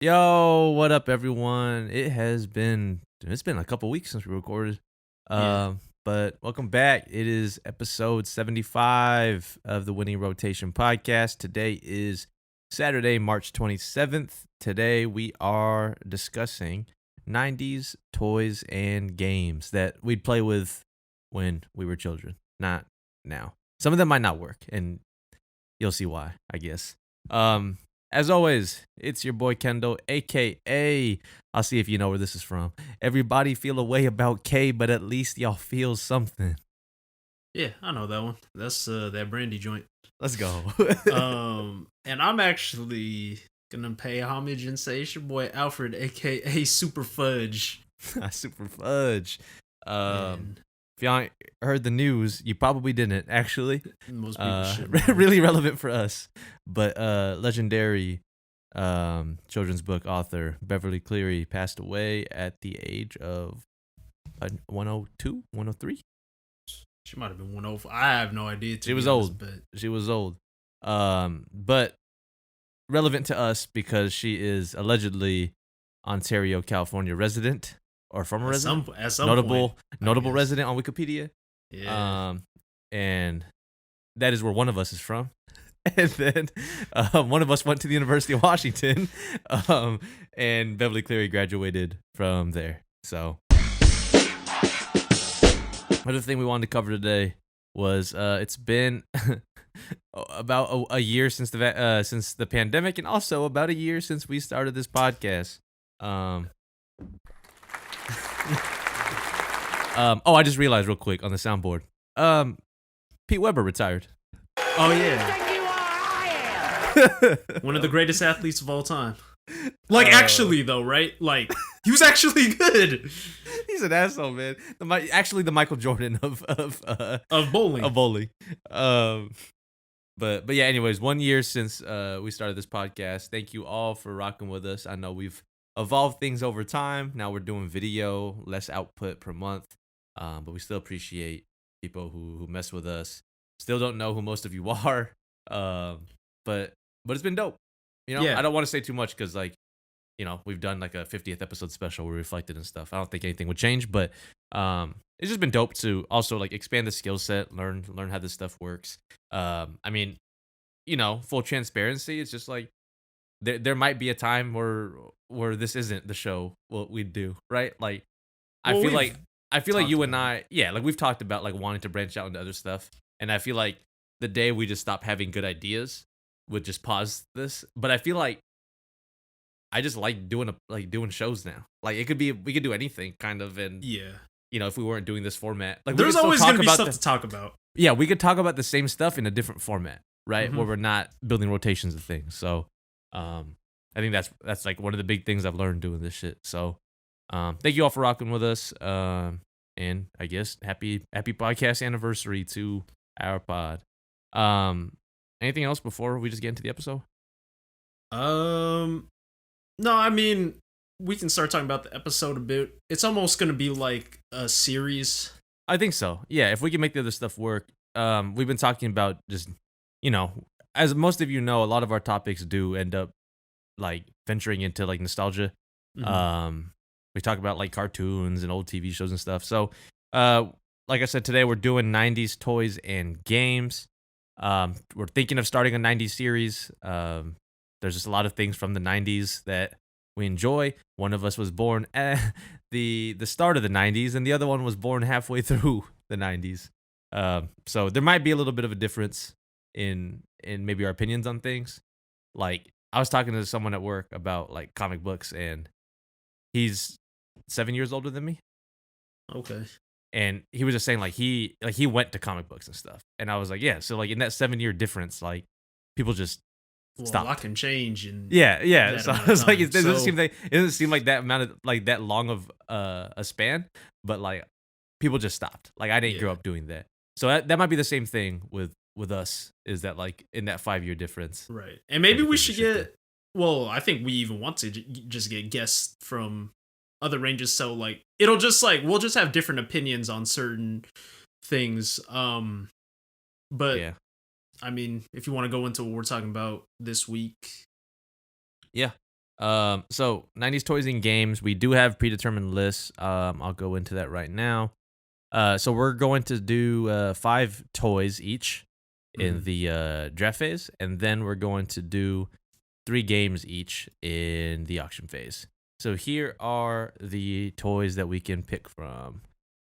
Yo, what up, everyone? It's been a couple weeks since we recorded. Yeah. But welcome back. It is episode 75 of the Winning Rotation podcast. Today is Saturday, March 27th. Today we are discussing 90s toys and games that we'd play with when we were children, not now. Some of them might not work, and you'll see why, I guess. As always, it's your boy Kendall, aka I'll see if you know where this is from. Everybody feel a way about K, but at least y'all feel something. Yeah, I know that one. That's that brandy joint. Let's go. And I'm actually gonna pay homage and say it's your boy Alfred, aka Super Fudge. Super Fudge. And If y'all ain't heard the news, you probably didn't actually. most people should. Really relevant for us. But legendary children's book author Beverly Cleary passed away at the age of 102, 103. She might have been 104. I have no idea. She was old. She was old. But relevant to us because she is allegedly Ontario, California resident or former resident. At some notable point, resident on Wikipedia. Yeah. And that is where one of us is from. And then one of us went to the University of Washington. And Beverly Cleary graduated from there. So another thing we wanted to cover today was it's been about a year since the pandemic, and also about a year since we started this podcast. I just realized real quick on the soundboard. Pete Weber retired. Oh yeah. One of the greatest athletes of all time. Like actually though, right? Like he was actually good. He's an asshole, man. The Michael Jordan of bowling. Of bowling. But yeah. Anyways, 1 year since we started this podcast. Thank you all for rocking with us. I know we've evolved things over time. Now we're doing video, less output per month. But we still appreciate people who mess with us. Still don't know who most of you are. But it's been dope. You know, Yeah. I don't want to say too much because, like, you know, we've done like a 50th episode special where we reflected and stuff. I don't think anything would change, but it's just been dope to also like expand the skill set, learn how this stuff works. I mean, you know, full transparency. It's just like there might be a time where this isn't the show what we do, right? Like, I feel like you and I, yeah, like we've talked about like wanting to branch out into other stuff, and I feel like the day we just stop having good ideas would just pause this. But I feel like I just like doing shows now. Like we could do anything kind of, and Yeah. you know, if we weren't doing this format, like There's always gonna be stuff to talk about. Yeah, we could talk about the same stuff in a different format, right? Mhm. Where we're not building rotations of things. So, I think that's like one of the big things I've learned doing this shit. So, thank you all for rocking with us. And I guess happy podcast anniversary to our pod. Anything else before we just get into the episode? No, I mean, we can start talking about the episode a bit. It's almost gonna be like a series. I think so. Yeah, if we can make the other stuff work. We've been talking about just, you know, as most of you know, a lot of our topics do end up like venturing into like nostalgia. Mhm. We talk about like cartoons and old TV shows and stuff. So, like I said, today we're doing 90s toys and games. We're thinking of starting a 90s series. There's just a lot of things from the 90s that we enjoy. One of us was born at the start of the 90s, and the other one was born halfway through the 90s. So there might be a little bit of a difference in maybe our opinions on things. Like, I was talking to someone at work about like comic books, and he's 7 years older than me. Okay. And he was just saying like he went to comic books and stuff. And I was like, yeah, so like in that 7 year difference, like people just Well, a lot can change in yeah. that So amount of it's like time. it doesn't seem like that amount of like that long of a span, but like people just stopped. Like I didn't grow Yeah. up doing that. So that might be the same thing with us, is that like in that 5 year difference. Right. And maybe we Everything should shifted. get, well, I think we even want to just get guests from other ranges, so like it'll just like we'll just have different opinions on certain things. But Yeah. I mean, if you want to go into what we're talking about this week. Yeah. So 90s toys and games. We do have predetermined lists. I'll go into that right now. So we're going to do 5 toys each in the draft phase, and then we're going to do 3 games each in the auction phase. So here are the toys that we can pick from.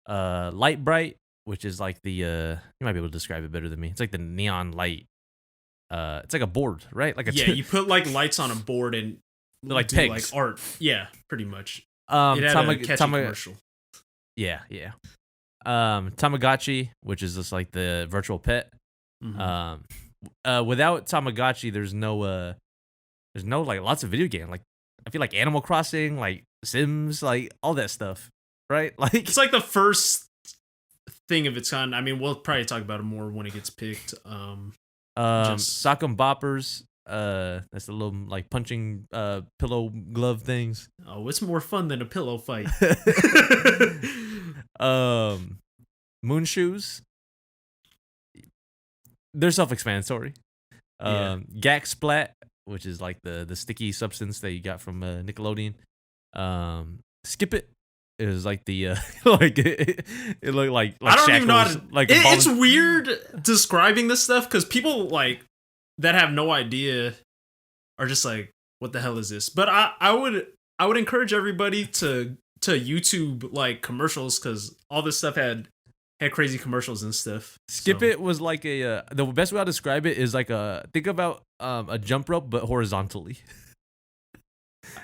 Light Bright, which is like the you might be able to describe it better than me. It's like the neon light. It's like a board, right? Like a you put like lights on a board and like do pegs. like art. Yeah, pretty much. It had a catchy commercial. Yeah. Tamagotchi, which is just like the virtual pet. Without Tamagotchi, there's no like lots of video game. Like I feel like Animal Crossing, like Sims, like all that stuff, right? Like it's like the first thing of its kind. I mean, we'll probably talk about it more when it gets picked. Sock'em Boppers. That's the little like punching pillow glove things. Oh, it's more fun than a pillow fight. Moon shoes. They're self-explanatory. Gak Splat, which is like the sticky substance that you got from Nickelodeon. Skip It is like the like it looked like I don't even know how shackles, to, like it's weird describing this stuff because people like that have no idea are just like, what the hell is this? But I would encourage everybody to YouTube like commercials because all this stuff had crazy commercials and stuff. Skip It was like a the best way I'll describe it is like think about a jump rope but horizontally.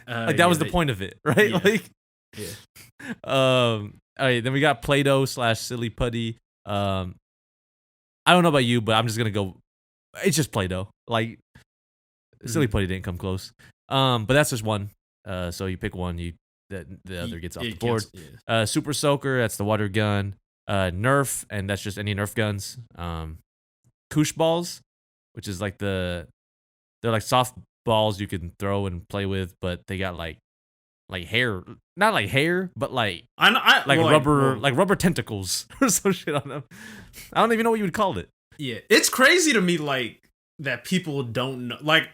Like that was the point of it, right? Yeah. Like yeah. All right, then we got Play-Doh / Silly Putty. I don't know about you, but I'm just gonna go. It's just Play-Doh. Like Silly Putty didn't come close. But that's just one. So you pick one, the other gets off the board. Super Soaker, that's the water gun. Nerf, and that's just any Nerf guns. Koosh balls, which is like they're like soft balls you can throw and play with, but they got like hair, not like hair, but like rubber tentacles or some shit on them. I don't even know what you would call it. Yeah, it's crazy to me like that people don't know. Like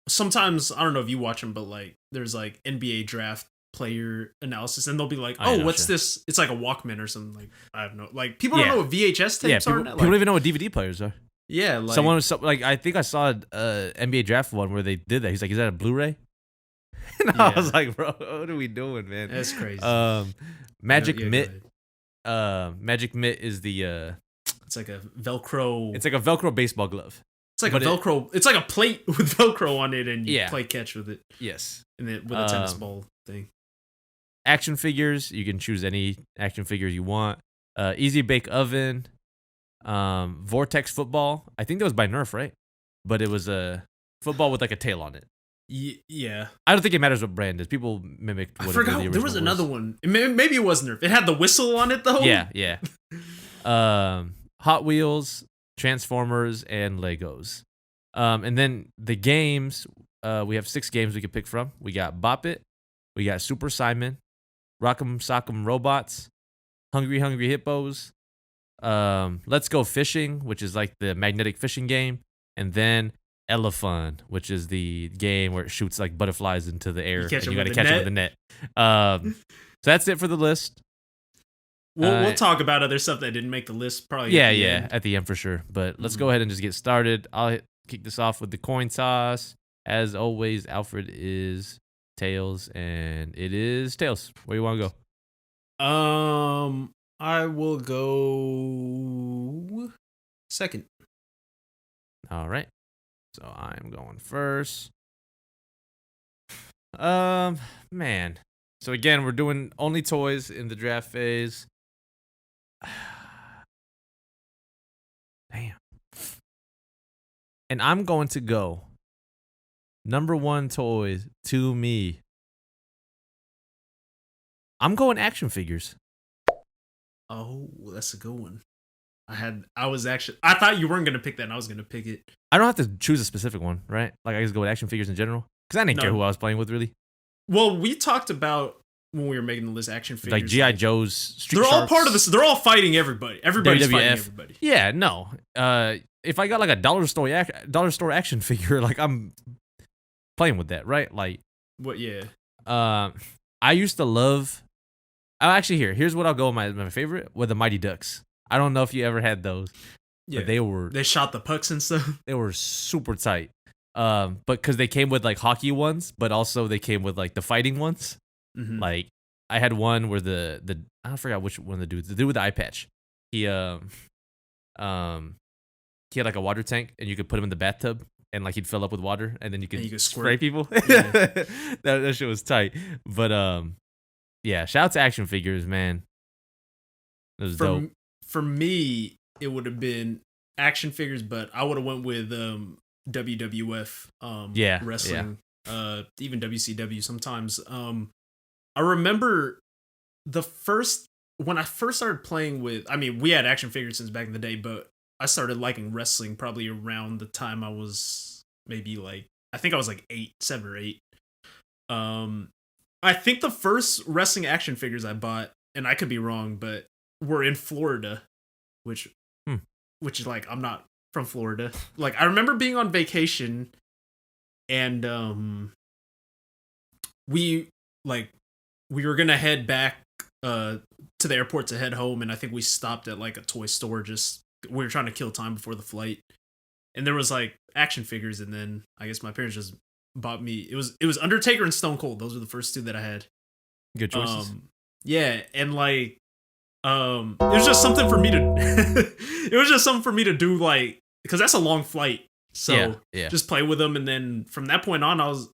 sometimes I don't know if you watch them, but like there's like NBA draft player analysis, and they'll be like, "Oh, what's this?" It's like a Walkman or something. Like I have no like people don't know what VHS tapes are. People don't even know what DVD players are. Yeah, like someone was like, I think I saw an NBA draft one where they did that. He's like, "Is that a Blu-ray?" And I was like, "Bro, what are we doing, man?" That's crazy. Magic Mitt. Magic Mitt is the. It's like a Velcro. It's like a Velcro baseball glove. It's like a Velcro. It's like a plate with Velcro on it, and you play catch with it. Yes. And then with a tennis ball thing. Action figures. You can choose any action figure you want. Easy Bake Oven. Vortex Football. I think that was by Nerf, right? But it was a football with like a tail on it. Yeah. I don't think it matters what brand it is. People mimicked what I forgot. The there was another one. Maybe it was Nerf. It had the whistle on it though. Yeah. Hot Wheels, Transformers, and Legos. And then the games, we have 6 games we could pick from. We got Bop It, we got Super Simon, Rock'em Sock'em Robots, Hungry Hungry Hippos, Let's Go Fishing, which is like the magnetic fishing game, and then Elephant, which is the game where it shoots like butterflies into the air and you got to catch them with the net. So that's it for the list. We'll talk about other stuff that didn't make the list probably. Yeah, at the end for sure. But let's go ahead and just get started. I'll kick this off with the coin toss. As always, Alfred is tails, and it is tails. Where you want to go? I will go second. All right. So I'm going first. Man. So again, we're doing only toys in the draft phase. Damn. And I'm going to go number 1 toys to me. I'm going action figures. Oh, that's a good one. I thought you weren't going to pick that and I was going to pick it. I don't have to choose a specific one, right? Like I just go with action figures in general. Because I didn't care who I was playing with, really. Well, we talked about when we were making the list action figures. Like G.I. Joe's, Street They're Sharks. all part of this. They're all fighting everybody. Everybody's fighting everybody. Yeah, no. If I got like a dollar store action figure, like I'm playing with that, right? Like What? Yeah. I used to love. Oh, actually, here's what I'll go with my favorite with the Mighty Ducks. I don't know if you ever had those, Yeah. but they shot the pucks and stuff. they were super tight. But because they came with like hockey ones, but also they came with like the fighting ones. Mm-hmm. Like I had one where the I forgot which one of the dudes, the dude with the eye patch. He he had like a water tank, and you could put him in the bathtub, and like he'd fill up with water, and then you could spray squirt people. Yeah. that shit was tight. But yeah, shout out to action figures, man. It was dope. For me, it would have been action figures, but I would have went with WWF wrestling, even WCW sometimes. I remember when I first started playing with, I mean, we had action figures since back in the day, but I started liking wrestling probably around the time I was maybe like, I think I was like 7 or 8. I think the first wrestling action figures I bought, and I could be wrong, but were in Florida, which is like, I'm not from Florida. Like, I remember being on vacation, and we were gonna head back to the airport to head home, and I think we stopped at like a toy store. Just we were trying to kill time before the flight, and there was like action figures, and then I guess my parents just bought me. It was Undertaker and Stone Cold. Those were the first two that I had. Good choices. Yeah, and like it was just something for me to it was just something for me to do, like, because that's a long flight. So yeah. Just play with them, and then from that point on, I was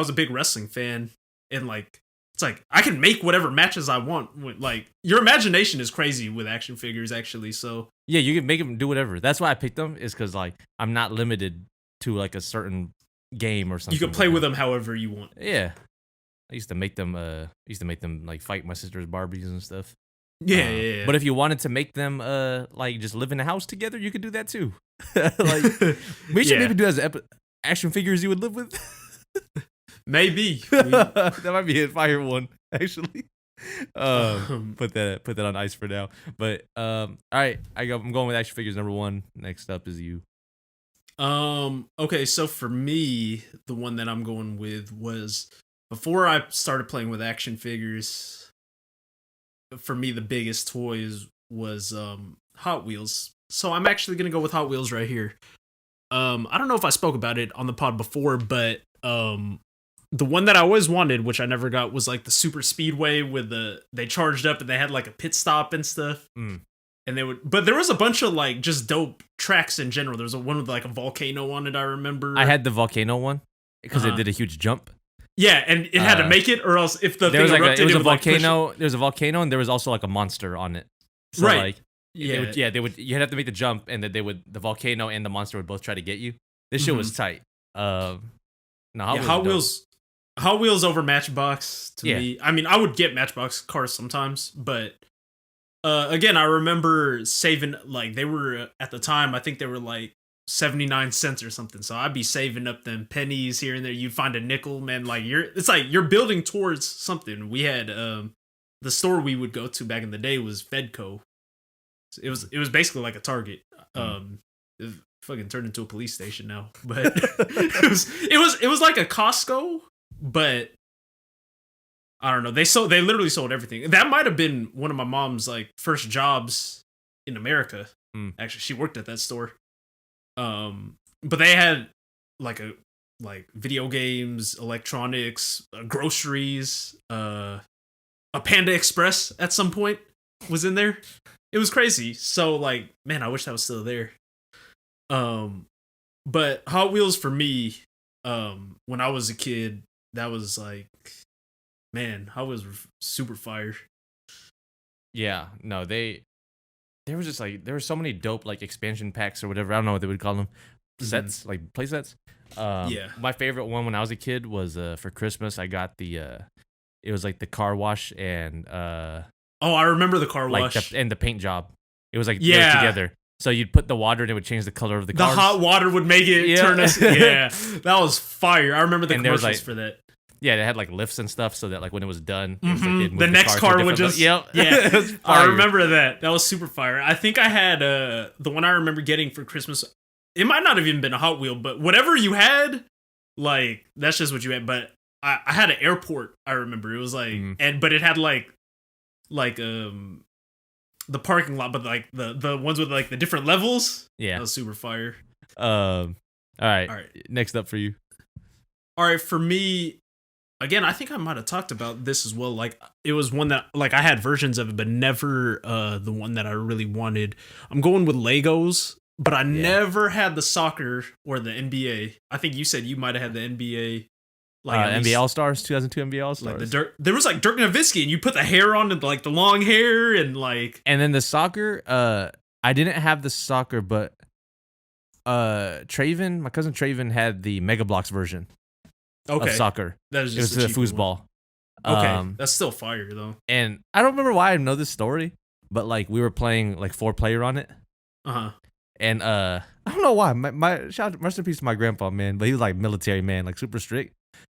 a big wrestling fan, and like it's like I can make whatever matches I want. Like, your imagination is crazy with action figures, actually. So yeah, you can make them do whatever. That's why I picked them, is because like I'm not limited to like a certain game or something. You can play with them however you want. Yeah, I used to make them like fight my sister's Barbies and stuff. Yeah. But if you wanted to make them like just live in a house together, you could do that too. Like we should maybe do as action figures you would live with. Maybe that might be a fire one, actually. Put that on ice for now. But all right, I'm going with action figures number 1. Next up is you. Okay, so for me, the one that I'm going with was, before I started playing with action figures, for me the biggest toys was Hot Wheels. So I'm actually gonna go with Hot Wheels right here. I don't know if I spoke about it on the pod before, but the one that I always wanted, which I never got, was like the Super Speedway with they charged up and they had like a pit stop and stuff. And but there was a bunch of like just dope tracks in general. There was one with like a volcano on it, I remember. I had the volcano one because it did a huge jump. Yeah, and it had to make it, or else if the there thing was erupted, it was it a would, volcano. There was a volcano, and there was also like a monster on it. So, right. Like, they would. You'd have to make the jump, and then the volcano and the monster would both try to get you. This shit was tight. No, Hot Wheels over Matchbox to me. I mean, I would get Matchbox cars sometimes, but again, I remember saving, like, they were at the time, I think they were like 79 cents or something. So I'd be saving up them pennies here and there. You'd find a nickel, man. Like, you're building towards something. We had the store we would go to back in the day was Fedco. It was basically like a Target. It fucking turned into a police station now, but it was like a Costco, but I don't know. They literally sold everything. That might have been one of my mom's like first jobs in America. Actually, she worked at that store. But they had like video games, electronics, groceries, a Panda Express at some point was in there. It was crazy. So like, man, I wish that was still there. But Hot Wheels for me, when I was a kid, that was like, man, Hot Wheels were super fire. Yeah, no, there was just like, there were so many dope like expansion packs or whatever. I don't know what they would call them. Sets, like play sets. My favorite one when I was a kid was for Christmas. I got it was like the car wash and I remember the car like wash and the paint job. It was like they were together. So you'd put the water and it would change the color of the cars. The hot water would make it turn us. Yeah, that was fire. I remember the commercials for that. Yeah, they had like lifts and stuff so that like when it was done, it was, like, the next car would just yeah. I remember that. That was super fire. I think I had the one I remember getting for Christmas. It might not have even been a Hot Wheel, but whatever you had, like, that's just what you had. But I had an airport. I remember it was like, but it had like the parking lot, but like the ones with like the different levels. Yeah, that was super fire. All right. Next up for you. All right, for me, again, I think I might have talked about this as well. Like, it was one that like I had versions of it, but never the one that I really wanted. I'm going with Legos, but I never had the soccer or the NBA. I think you said you might have had the NBA. Like NBA All Stars, 2002 NBA All Stars. Like there was like Dirk Nowitzki, and you put the hair on and like the long hair and like. And then the soccer, I didn't have the soccer, but Traven, my cousin Traven had the Mega Bloks version of soccer. That was just it was the foosball. Okay, that's still fire though. And I don't remember why I know this story, but like we were playing like 4-player on it. And I don't know why. My shout out, rest in peace to my grandpa, man. But he was like military man, like super strict.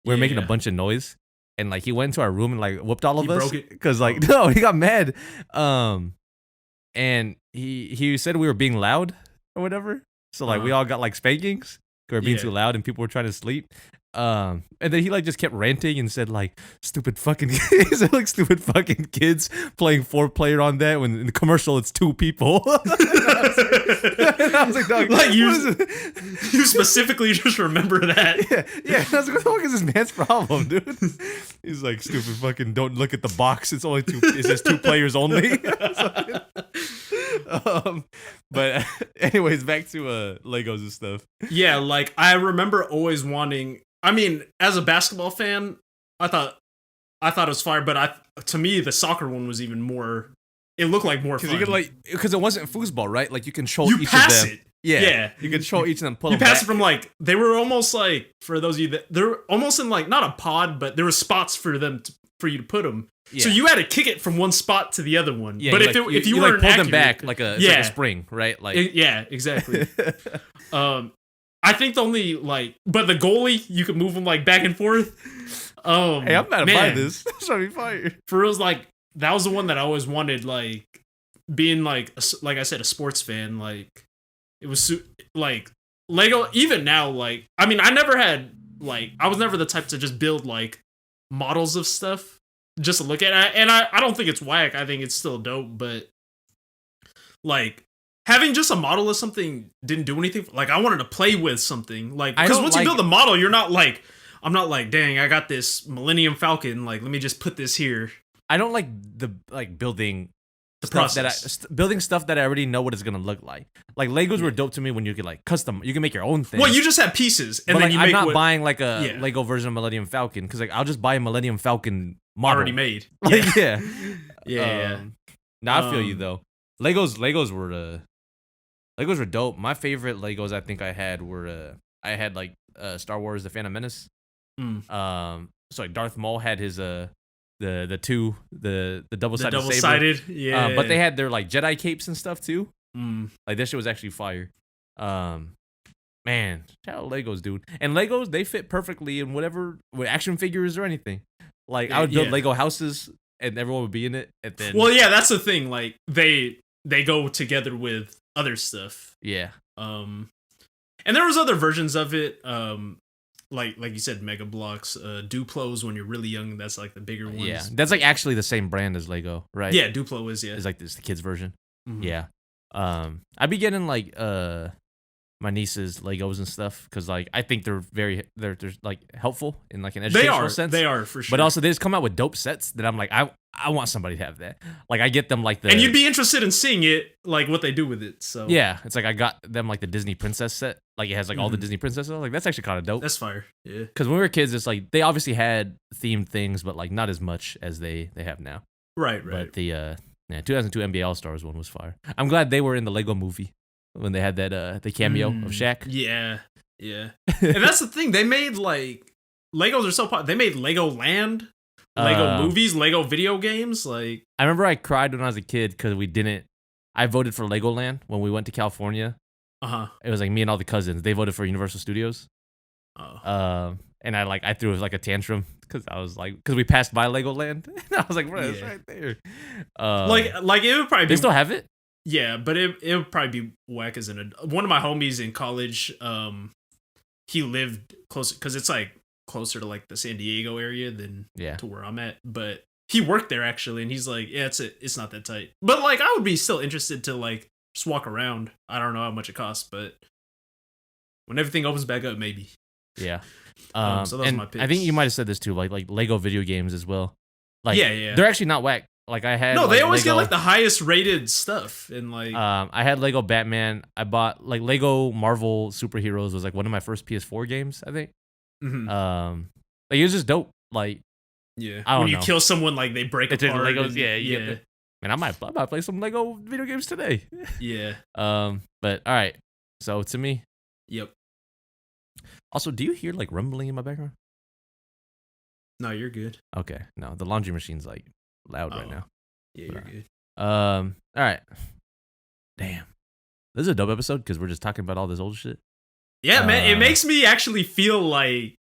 We were making a bunch of noise, and like he went into our room and like whooped all of us because like no, he got mad. And he said we were being loud or whatever. So like we all got like spankings because we were being too loud and people were trying to sleep. And then he like just kept ranting and said like stupid fucking kids, like stupid fucking kids playing 4-player on that when in the commercial it's 2 people. And I was like, dog, like you specifically just remember that. Yeah. I was like, what the fuck is this man's problem, dude? He's like, stupid fucking don't look at the box. It's only 2. It says 2 players only. But anyways, back to Legos and stuff. Yeah, like I remember always wanting. I mean, as a basketball fan, I thought it was fire, but to me the soccer one was even more. It looked like more fun. Because it wasn't foosball, right? Like you control each of them. It. Yeah. You control each of them. You pass it from like they were almost like for those of you that they're almost in like not a pod, but there were spots for them for you to put them. Yeah. So you had to kick it from one spot to the other one. Yeah, but if you weren't like pull them back like a spring, right? Like exactly. I think the only like, but the goalie you could move them like back and forth. Hey, I'm about to buy this. That's gonna be fire. For real, like that was the one that I always wanted. Like being like I said, a sports fan. Like it was like Lego. Even now, like I mean, I was never the type to just build like models of stuff just to look at it. And I don't think it's whack. I think it's still dope, but like having just a model of something didn't do anything. Like I wanted to play with something. Like because once you build a model, you're not like I'm not like, dang, I got this Millennium Falcon. Like let me just put this here. I don't like building the process. Building stuff that I already know what it's gonna look like. Like Legos were dope to me when you could like custom. You can make your own thing. Well, you just have pieces, and but, then like, you I'm not buying like a Lego version of Millennium Falcon because like I'll just buy a Millennium Falcon model already made. Like, yeah. Now I feel you though. Legos were dope. My favorite Legos I think I had were I had like Star Wars: The Phantom Menace. So like Darth Maul had his the double-sided saber. Yeah. But they had their like Jedi capes and stuff too. Like this shit was actually fire. Man, shout out Legos, dude. And Legos, they fit perfectly in whatever with action figures or anything. Like I would build Lego houses and everyone would be in it. And then that's the thing. Like they go together with other stuff. Yeah. And there was other versions of it. Like you said, Mega Bloks, Duplos when you're really young. That's like the bigger ones. Yeah, that's like actually the same brand as Lego, right? Yeah, Duplo is It's like this the kids version. Mm-hmm. Yeah. I'd be getting like my niece's Legos and stuff because like I think they're like helpful in like an educational sense. They are for sure. But also they just come out with dope sets that I'm like I want somebody to have that. Like I get them like the and you'd be interested in seeing it like what they do with it. So yeah, it's like I got them like the Disney princess set. Like it has like all the Disney princesses. Like that's actually kind of dope. That's fire. Yeah. Because when we were kids, it's like they obviously had themed things, but like not as much as they have now. Right. But the 2002 NBA All Stars one was fire. I'm glad they were in the Lego movie when they had that the cameo of Shaq. Yeah. And that's the thing. They made like Legos are so popular. They made Lego Land, Lego movies, Lego video games. Like I remember I cried when I was a kid because I voted for Legoland when we went to California. It was like me and all the cousins. They voted for Universal Studios. And I threw like a tantrum because I was like, because we passed by Legoland. And I was like, bro, it's right there. Like it would probably they still have it. Yeah, but it would probably be whack as one of my homies in college. He lived close because it's like closer to like the San Diego area than Yeah. to where I'm at. But he worked there actually, and he's like, yeah, it's not that tight. But like, I would be still interested to like just walk around. I don't know how much it costs, but when everything opens back up, maybe. Yeah. So those are and my I picks. think you might have said this too, like Lego video games as well. Like, Yeah. they're actually not whack. Like I had No, they like, always Lego, get like the highest rated stuff, and like I had Lego Batman. I bought like Lego Marvel Superheroes was like one of my first PS4 games, I think. mhm. Like it was just dope. Like yeah. I don't When you know. kill someone, like they break It's just apart. Legos, and- yeah, yeah, man, I might play some Lego video games today. yeah. But all right. So to me, Yep. also, do you hear like rumbling in my background? No, you're good. Okay, no, the laundry machine's like loud right Oh. now. Yeah, But, you're good. All right. Damn, this is a dope episode because we're just talking about all this old shit. Yeah, man, it Uh, makes me actually feel like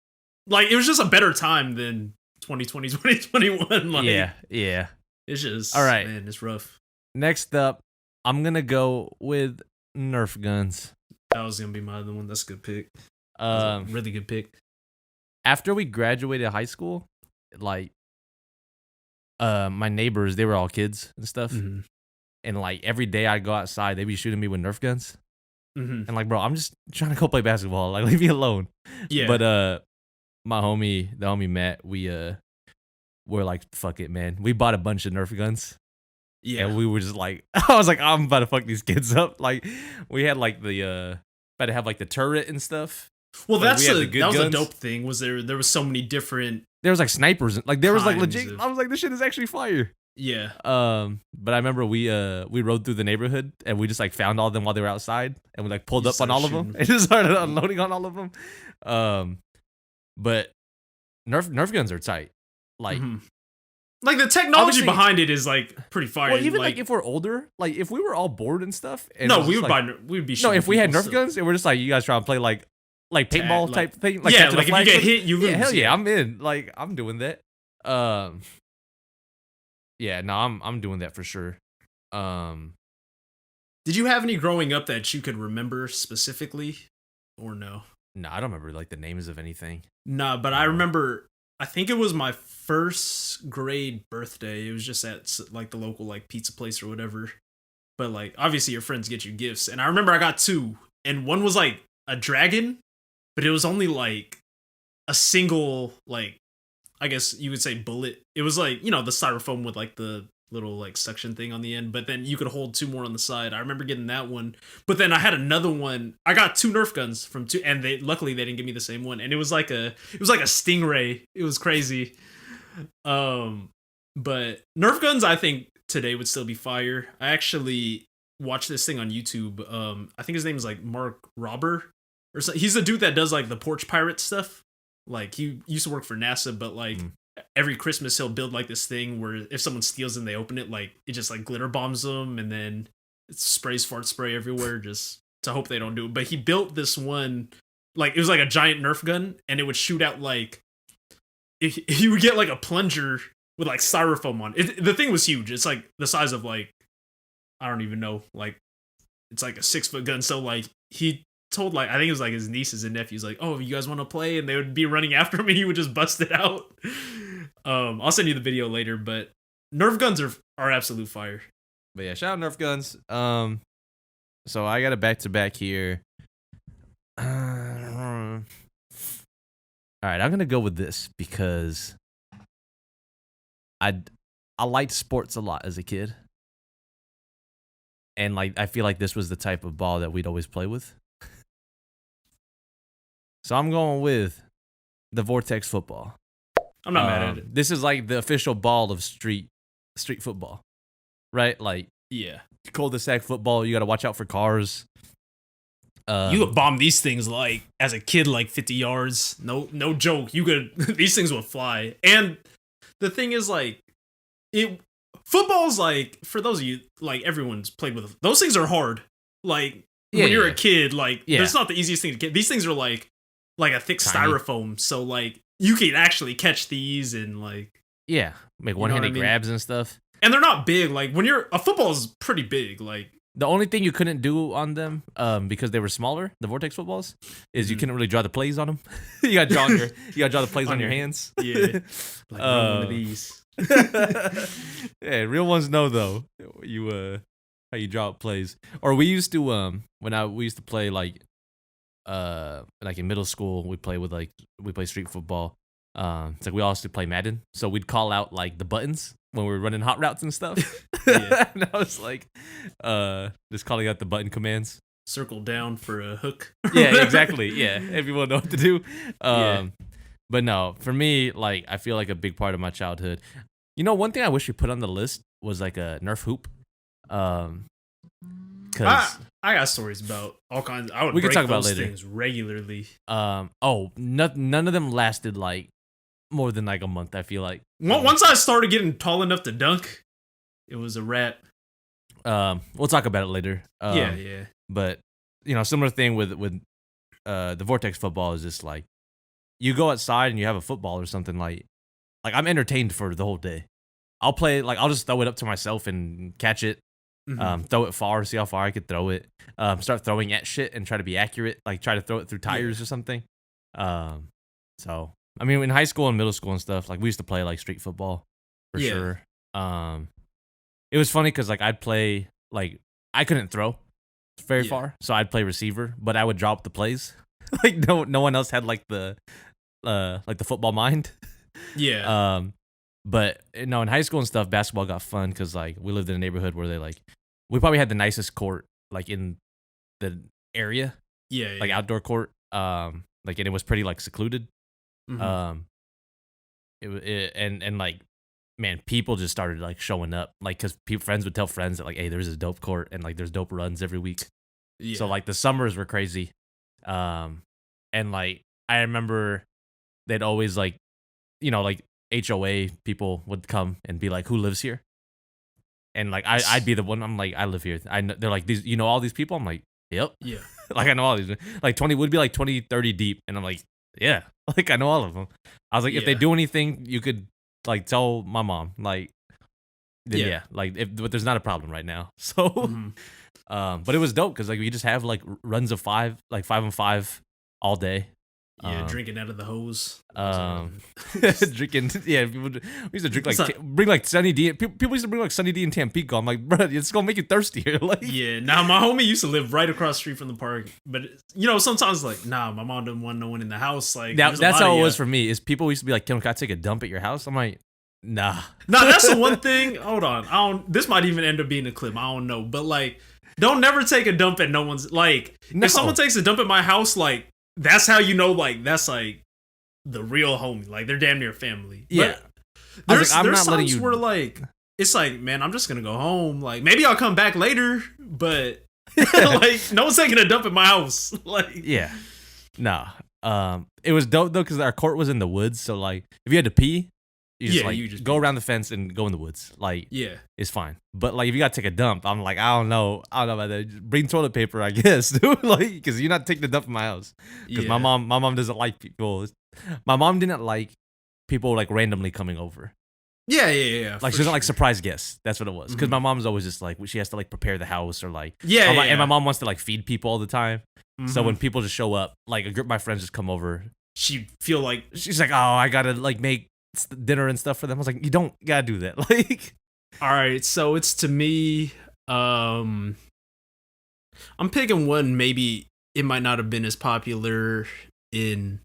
it was just a better time than 2020, 2021. Like, Yeah. it's just All right. man, it's rough. Next up, I'm gonna go with Nerf guns. That was gonna be my other one. That's a good pick. That was a really good pick. After we graduated high school, like, my neighbors, they were all kids and stuff, Mhm. and like every day I'd go outside, they'd be shooting me with Nerf guns, Mhm. and like, bro, I'm just trying to go play basketball. Like, leave me alone. Yeah, But the homie Matt, we're like, fuck it, man. We bought a bunch of Nerf guns. yeah. And we were just like, I was like, I'm about to fuck these kids up. Like, we had like about to have like the turret and stuff. Well, like, that's we had a the good that was a guns. dope thing. Was there was so many different. There was like snipers, like there was like Kinds legit. of- I was like, this shit is actually fire. Yeah, But I remember we rode through the neighborhood and we just like found all of them while they were outside and we like pulled You up on all of started them shooting. and just started unloading on all of them. But Nerf guns are tight. Like, Mhm. Like the technology Obviously- behind it is like pretty fire. well, even like if we're older, like if we were all bored and stuff. And it no, was we just, would like, buy. We would be. No, shooting if we had people Nerf still. guns and we're just like, you guys trying to play like paintball like- type thing, like yeah, capture the like if you flag get shit? hit, you lose. Yeah, hell yeah, I'm in. Like I'm doing that. Yeah, no, I'm doing that for sure. Did you have any growing up that you could remember specifically, or no? No, I don't remember like the names of anything. Nah, but I remember. I think it was my first grade birthday. It was just at like the local like pizza place or whatever. But like obviously your friends get you gifts, and I remember I got two, and one was like a dragon, but it was only like a single like, I guess you would say bullet. It was like, you know, the styrofoam with like the little like suction thing on the end, but then you could hold two more on the side. I remember getting that one, but then I had another one. I got two Nerf guns from two, and luckily they didn't give me the same one, and it was like a Stingray. It was crazy. But Nerf guns, I think today would still be fire. I actually watched this thing on YouTube. I think his name is like Mark Robber or something. He's the dude that does like the porch pirate stuff. Like he used to work for NASA, but like every Christmas he'll build like this thing where if someone steals and they open it, like it just like glitter bombs them, and then it sprays fart spray everywhere just to hope they don't do it. But he built this one, like it was like a giant Nerf gun, and it would shoot out like you would get like a plunger with like styrofoam on it. The thing was huge. It's like the size of like, I don't even know, like it's like a 6-foot gun. So like he told like, I think it was like his nieces and nephews, like, oh, you guys want to play? And they would be running after me. He would just bust it out. I'll send you the video later, but Nerf guns are absolute fire. But yeah, shout out Nerf guns. So I got a back to back here. All right, I'm gonna go with this because I liked sports a lot as a kid, and like I feel like this was the type of ball that we'd always play with. So I'm going with the Vortex football. I'm not mad at it. This is like the official ball of street football, right? Like Yeah. cul-de-sac football. You got to watch out for cars. You could bomb these things like as a kid, like 50 yards. No joke. You could these things would fly. And the thing is, like, football's like, for those of you, like everyone's played with those things are hard. Like when you're a kid, like it's not the easiest thing to get. These things are like a thick Tiny. styrofoam. So like you can actually catch these and like Yeah, make know what one-handed I mean? grabs and stuff. and they're not big. Like when a football is pretty big. Like The only thing you couldn't do on them, because they were smaller, the Vortex footballs, is you couldn't really draw the plays on them. You got to draw the plays on your hands. Yeah, like run one of these. Yeah, real ones know though. You how you draw up plays. Or we used to we used to play like in middle school, we play street football. It's like we also play Madden, so we'd call out like the buttons when we were running hot routes and stuff. Yeah. And I was like, just calling out the button commands. Circle down for a hook. Yeah, exactly. Yeah, everyone know what to do. Yeah. But no, for me, like I feel like a big part of my childhood. You know, one thing I wish we put on the list was like a Nerf hoop. Cause I got stories about all kinds. I would We can break talk about those later. things regularly. None of them lasted like more than like a month. I feel like Once I started getting tall enough to dunk, it was a wrap. We'll talk about it later. Yeah. But you know, similar thing with the Vortex football is just like you go outside and you have a football or something like I'm entertained for the whole day. I'll play I'll just throw it up to myself and catch it. Mhm. Throw it far, see how far I could throw it. Start throwing at shit and try to be accurate. Like try to throw it through tires or something. So I mean, in high school and middle school and stuff, like we used to play like street football for Yeah. sure. It was funny because like I'd play like I couldn't throw very Yeah. far, so I'd play receiver, but I would drop the plays. Like no one else had like the football mind. Yeah. But no, in high school and stuff, basketball got fun because like we lived in a neighborhood where we probably had the nicest court like in the area, Yeah. like outdoor court. And it was pretty like secluded. Mhm. And like, man, people just started like showing up, like because friends would tell friends that like, hey, there's a dope court and like there's dope runs every week. Yeah. So like the summers were crazy. And like I remember they'd always like, you know, like HOA people would come and be like, who lives here? And like I'd be the one. I'm like, I live here. I know. They're like, these, you know, all these people. I'm like, yep. Yeah. Like I know all these. Like 20 would be like 20, 30 deep, and I'm like, yeah, like I know all of them. I was like, if they Yeah. do anything, you could like tell my mom. Like, then, Yeah. yeah, like but there's not a problem right now. So, Mhm. but it was dope because like we just have like runs of 5-on-5 all day. Yeah, drinking out of the hose. Drinking, yeah. We used to drink like It's not- bring like Sunny D. People used to bring like Sunny D and Tampico. I'm like, bro, it's gonna make you thirstier. Like, Yeah, now my homie used to live right across the street from the park, but you know sometimes like, nah, my mom doesn't want no one in the house. Like there's a that's lot how of it was ya. for me. Is people used to be like, can I take a dump at your house? I'm like, nah. Nah, that's the one thing. Hold on, I don't. This might even end up being a clip. I don't know, but like, don't never take a dump at no one's. Like, No. if someone takes a dump at my house, like that's how you know, like that's like the real homie. Like they're damn near family. Yeah. But I was like, I'm there's not letting times you- where like it's like, man, I'm just gonna go home. Like maybe I'll come back later, but like no one's taking a dump at my house. Like Yeah. Nah. It was dope though because our court was in the woods. So like, if you had to pee, you just Yeah, like you just go pee. around the fence and go in the woods. Like, yeah, it's fine. But like, if you gotta take a dump, I'm like, I don't know about that. Just bring toilet paper, I guess, dude. Like, because you're not taking the dump in my house. Because yeah. my mom doesn't like people. My mom didn't like people like randomly coming over. Yeah. Like for she doesn't like sure. surprise guests. That's what it was. Because Mhm. my mom's always just like she has to like prepare the house or like Yeah, yeah, and my mom wants to like feed people all the time. So Mhm. when people just show up, like a group of my friends just come over. she feel like She's like, oh, I gotta like make dinner and stuff for them. I was like, you don't gotta do that. Like, all right, so it's to me. I'm picking one. Maybe it might not have been as popular in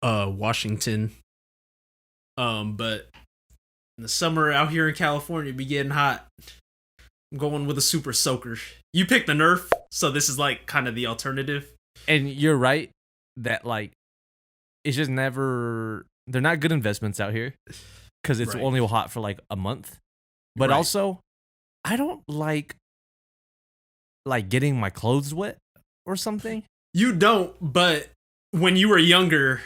Washington. But in the summer out here in California, it be getting hot. I'm going with a super soaker. You picked the Nerf, so this is like kind of the alternative. and you're right that like it's just never. They're not good investments out here because it's Right. only hot for like a month. But Right. also, I don't like getting my clothes wet or something. You don't, but when you were younger,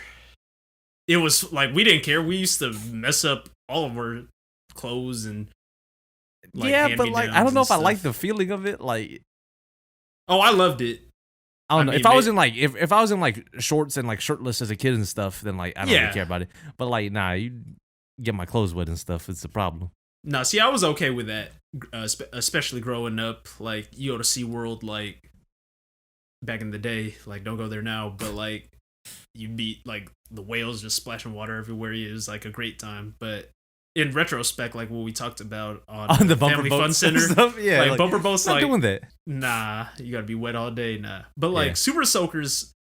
it was like we didn't care. We used to mess up all of our clothes and Yeah, but like I don't know if I hand-me-downs and like stuff. the feeling of it. Like Oh, I loved it. I don't I know. mean, If I was in like if I was in like shorts and like shirtless as a kid and stuff, then like I don't really Yeah. care about it. But like nah, you get my clothes wet and stuff, it's a problem. No, see, I was okay with that, especially growing up. Like, you go to SeaWorld, like, back in the day. Like, don't go there now, but, like, you beat, like, the whales just splashing water everywhere. It was, like, a great time. But in retrospect, like, what we talked about on the bumper Family boats Fun Center, stuff? Yeah, like, bumper boats, not like, doing that. nah, you gotta be wet all day, nah. But, like, Yeah. Super Soakers,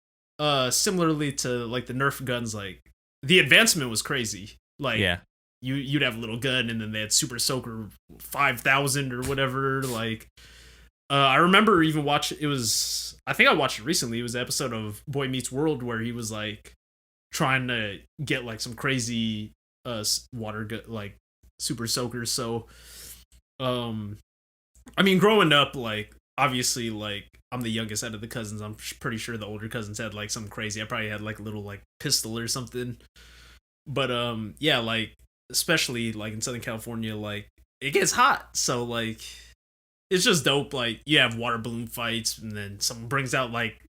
similarly to, like, the Nerf guns, like, the advancement was crazy. Like, Yeah. you'd have a little gun, and then they had Super Soaker 5,000 or whatever. Like, I remember even I think I watched it recently. It was an episode of Boy Meets World where he was like trying to get like some crazy like Super Soakers. So, I mean, growing up, like, obviously, like, I'm the youngest out of the cousins. I'm pretty sure the older cousins had like something crazy. I probably had like a little like pistol or something. But yeah, like, especially like in Southern California, like, it gets hot, so like it's just dope. Like, you have water balloon fights, and then someone brings out like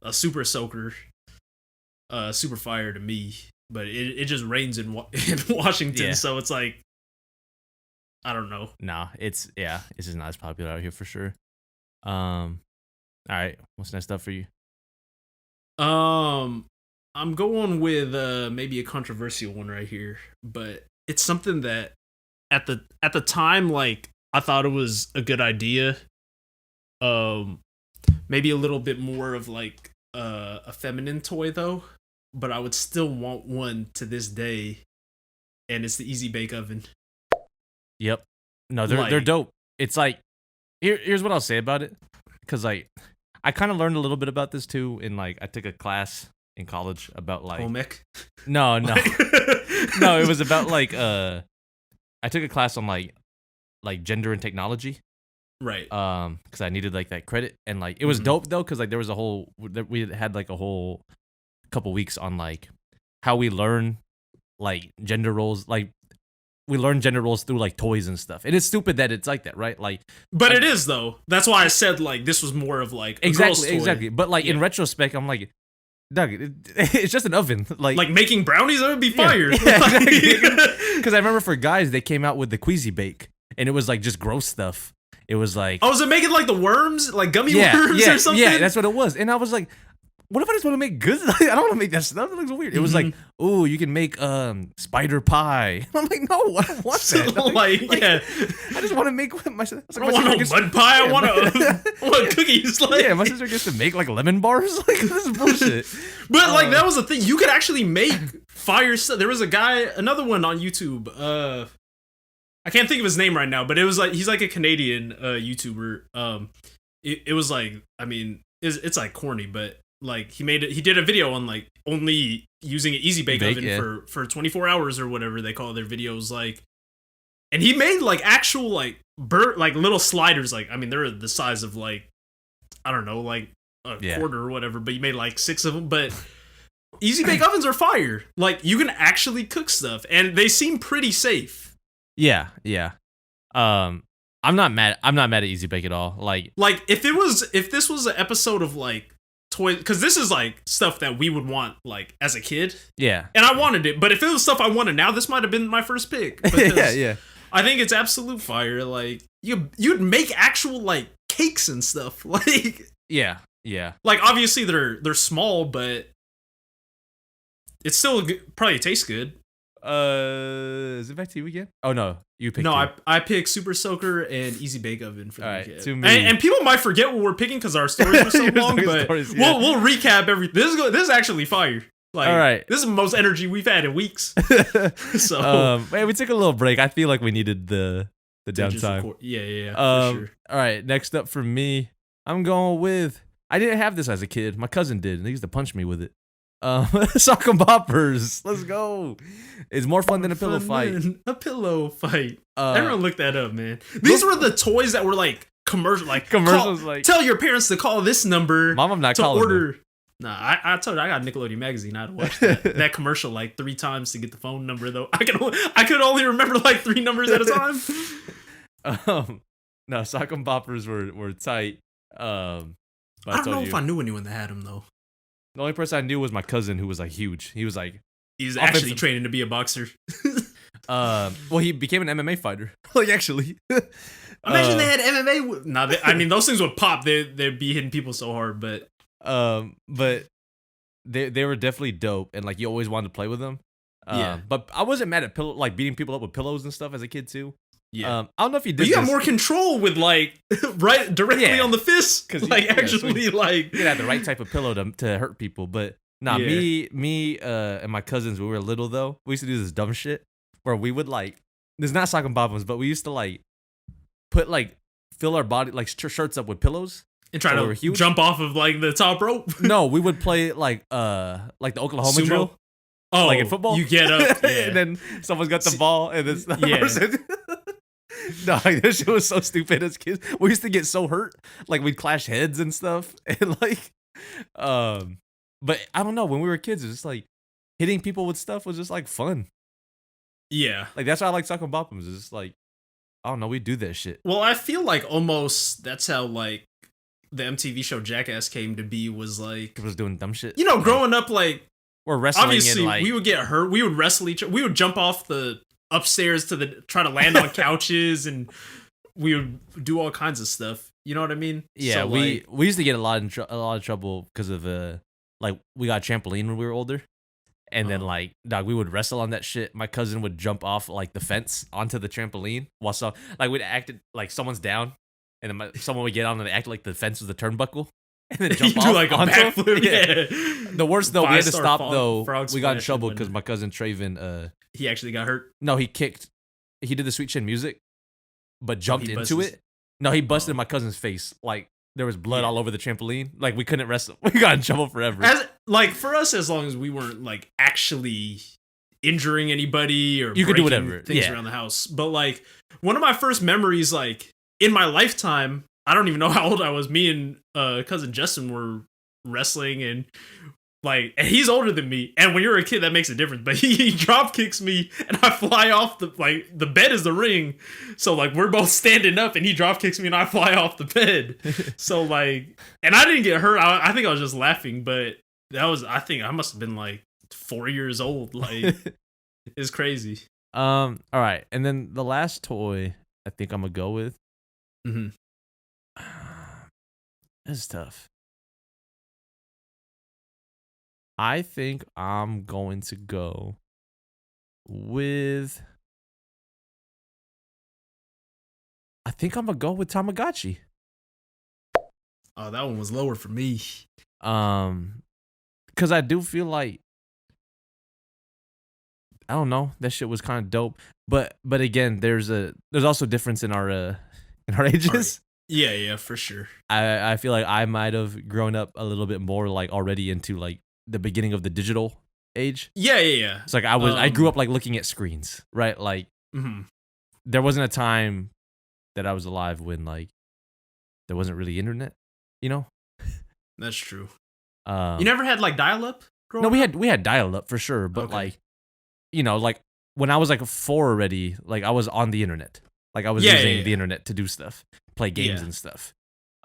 a Super Soaker, super fire to me. But it just rains in Washington, Yeah. so it's like, I don't know. No, it's just not as popular out here for sure. All right, what's next up for you? I'm going with maybe a controversial one right here, but it's something that at the time, like, I thought it was a good idea. Maybe a little bit more of like a feminine toy though, but I would still want one to this day, and it's the Easy Bake Oven. Yep. No, they're Like- dope. It's like here's what I'll say about it, because like I kind of learned a little bit about this too. In like I took a class in college about like Home ec. no no it was about like I took a class on like gender and technology. Right. Because I needed like that credit, and like it was Mhm. dope though, because like there was we had like a whole couple weeks on like how we learn like gender roles, like we learn gender roles through like toys and stuff. And it's stupid that it's like that, right? Like But it is though. That's why I said like this was more of like a girl's exactly, toy. exactly. But like in Yeah. retrospect, I'm like, Doug, it's just an oven. Like making brownies, that would be Yeah, fire. yeah, exactly. Because I remember for guys, they came out with the Queasy Bake, and it was like just gross stuff. It was like, Oh, was it making like the worms, like gummy yeah, worms yeah, or something? yeah, that's what it was. And I was like, what if I just want to make good? Like, I don't want to make that stuff. That looks weird. It was like, oh, you can make spider pie. I'm like, no, I don't want that. Like, yeah. I just want to make my. I I don't want no mud pie. I Yeah, want my- I want cookies. Like, Yeah, my sister gets to make like lemon bars. Like this is bullshit. but like that was the thing. You could actually make fire stuff. There was a guy, another one on YouTube. I can't think of his name right now, but it was like he's like a Canadian YouTuber. It was like, I mean, it's like corny, but like he did a video on like only using an Easy Bake Oven yeah. for 24 hours or whatever they call their videos, like, and he made like actual like like little sliders. Like, I mean, they're the size of like, I don't know, like a Yeah. quarter or whatever, but you made like 6 of them. But Easy Bake Ovens are fire. Like, you can actually cook stuff, and they seem pretty safe. Yeah, yeah. I'm not mad. I'm not mad at Easy Bake at all. Like, If this was an episode of like toys, because this is like stuff that we would want like as a kid, yeah, and I wanted it. But if it was stuff I wanted now, this might have been my first pick. Because yeah, yeah. I think it's absolute fire. Like, you'd make actual like cakes and stuff. Yeah, yeah. Like obviously they're small, but it's still probably tastes good. Is it back to you again? Oh no, you picked. No, two. I picked Super Soaker and Easy Bake Oven for the Alright, weekend. to me. And people might forget what we're picking because our stories were so Your long. But stories, yeah. we'll recap everything. This is actually fire. Like, Alright. this is the most energy we've had in weeks. So Man, we took a little break. I feel like we needed the just downtime. record- yeah, for sure. All right, next up for me, I'm going with. I didn't have this as a kid. My cousin did, and he used to punch me with it. Sock 'em boppers. Let's go. It's more fun than a pillow fight. A pillow fight. Everyone look that up, man. These look- were the toys that were like commercial, like Commercials, call- like- tell your parents to call this number. Mom, I'm not to calling order. Nah, I told you I got Nickelodeon magazine. I had to watch that commercial like 3 times to get the phone number though. I could only remember like 3 numbers at a time. No, sock 'em boppers were tight. But I don't told know you, if I knew anyone that had them though. the only person I knew was my cousin, who was like huge. He was like, He's Offensive- actually training to be a boxer. Well, he became an MMA fighter. Like actually. Imagine they had MMA. Nah, I mean those things would pop. They'd be hitting people so hard, but But they were definitely dope, and like you always wanted to play with them. Yeah. But I wasn't mad at like beating people up with pillows and stuff as a kid too. yeah. I don't know if you But did. you got this. more control with like right directly Yeah. on the fist, 'Cause like yeah, so actually like You gotta have the right type of pillow to hurt people. But nah, Yeah. me, and my cousins, when we were little though, we used to do this dumb shit where we would like, there's not sock and bottoms, but we used to like put like fill our body like shirts up with pillows. and try So we're to huge? jump off of like the top rope. No, we would play like the Oklahoma Sumo? drill. Oh, Like in football? you get up, yeah. and then someone's got the See- ball, and then the yeah. person. No, like, this shit was so stupid as kids. We used to get so hurt, like we'd clash heads and stuff, and like, but I don't know. When we were kids, it was just like hitting people with stuff was just like fun. yeah. Like that's why I like Suck and Bop'ems. It's just like I don't know, we do that shit. Well, I feel like almost that's how like the MTV show Jackass came to be. Was like, People was doing dumb shit. you know, growing up, like Or wrestling. obviously and like, we would get hurt. We would wrestle each other. We would jump off the upstairs to the try to land on couches, and we would do all kinds of stuff. You know what I mean? yeah, So, like, we used to get a lot of trouble because of like we got a trampoline when we were older. And then, Uh-huh. like, dog, we would wrestle on that shit. My cousin would jump off, like, the fence onto the trampoline. While like, we'd act it like someone's down. And then someone would get on and they act like the fence was the turnbuckle. And then jump you off do like a onto him. backflip. Yeah. The worst, though, we had to 5-star stop, frog- though. frog We got in splash trouble and because whatnot. my cousin Traven, He actually got hurt. no, he did the Sweet Chin Music, but jumped he into busted- it. No, he busted Oh. my cousin's face. Like, there was blood Yeah. all over the trampoline. Like, we couldn't wrestle. We got in trouble forever. As like for us, as long as we weren't like actually injuring anybody or You could do breaking whatever, things yeah. around the house. But like one of my first memories, like in my lifetime, I don't even know how old I was. Me and cousin Justin were wrestling, and like, and he's older than me. And when you're a kid, that makes a difference. But he drop kicks me, and I fly off the bed is the ring. So like we're both standing up, and he drop kicks me, and I fly off the bed. So like, and I didn't get hurt. I think I was just laughing, but I think I must have been like 4 years old. Like, it's crazy. All right. And then the last toy I think I'm going to go with. Mm-hmm. This is tough. I think I'm going to go with. I think I'm going to go with Tamagotchi. Oh, that one was lower for me. Because I do feel like, I don't know, that shit was kind of dope. But again, there's also difference in our ages. Yeah, for sure. I feel like I might have grown up a little bit more like already into like the beginning of the digital age. Yeah. It's like I grew up like looking at screens, right? Like Mm-hmm. there wasn't a time that I was alive when like there wasn't really internet, you know? That's true. You You never had like dial up? No, we had dial up for sure, but Okay. like, you know, like when I was like 4 already, like I was on the internet. Like I was Yeah, using yeah. the internet to do stuff, play games Yeah. and stuff.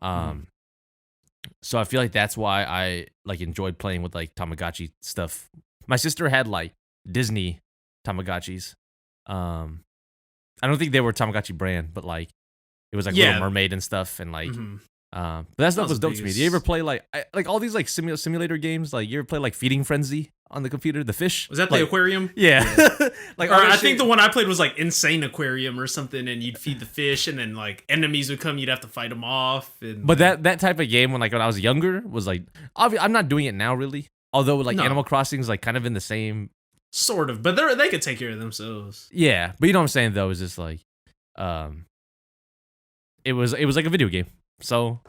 Mhm. So I feel like that's why I like enjoyed playing with like Tamagotchi stuff. My sister had like Disney Tamagotchis. I don't think they were Tamagotchi brand, but like it was like Yeah. Little Mermaid and stuff, and like Mhm. but that stuff was was the dope to me. Do biggest- you ever play like like all these like simulator games? Like you ever play like Feeding Frenzy on the computer, the fish? Was that like, the aquarium? Yeah. Like Or all that I think shit- the one I played was like Insane Aquarium or something, and you'd feed the fish, and then like enemies would come, you'd have to fight them off. And But that type of game when like when I was younger was like I'm not doing it now really. Although like No. Animal Crossing is like kind of in the same. sort of, but they could take care of themselves. Yeah, but you know what I'm saying though is just like, it was like a video game. So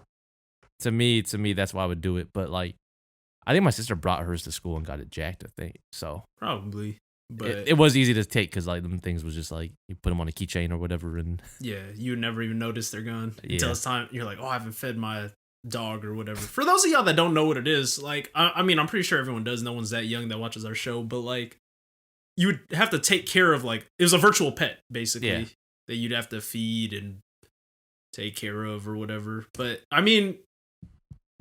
to me that's why I would do it. But like, I think my sister brought hers to school and got it jacked. I think so. Probably, but It was easy to take because like them things was just like you put them on a keychain or whatever, and yeah, you would never even notice they're gone until Yeah. it's time. You're like, oh, I haven't fed my dog or whatever. For those of y'all that don't know what it is, like, I mean, I'm pretty sure everyone does. No one's that young that watches our show, but like, you would have to take care of like it was a virtual pet basically Yeah. that you'd have to feed and take care of or whatever. But I mean,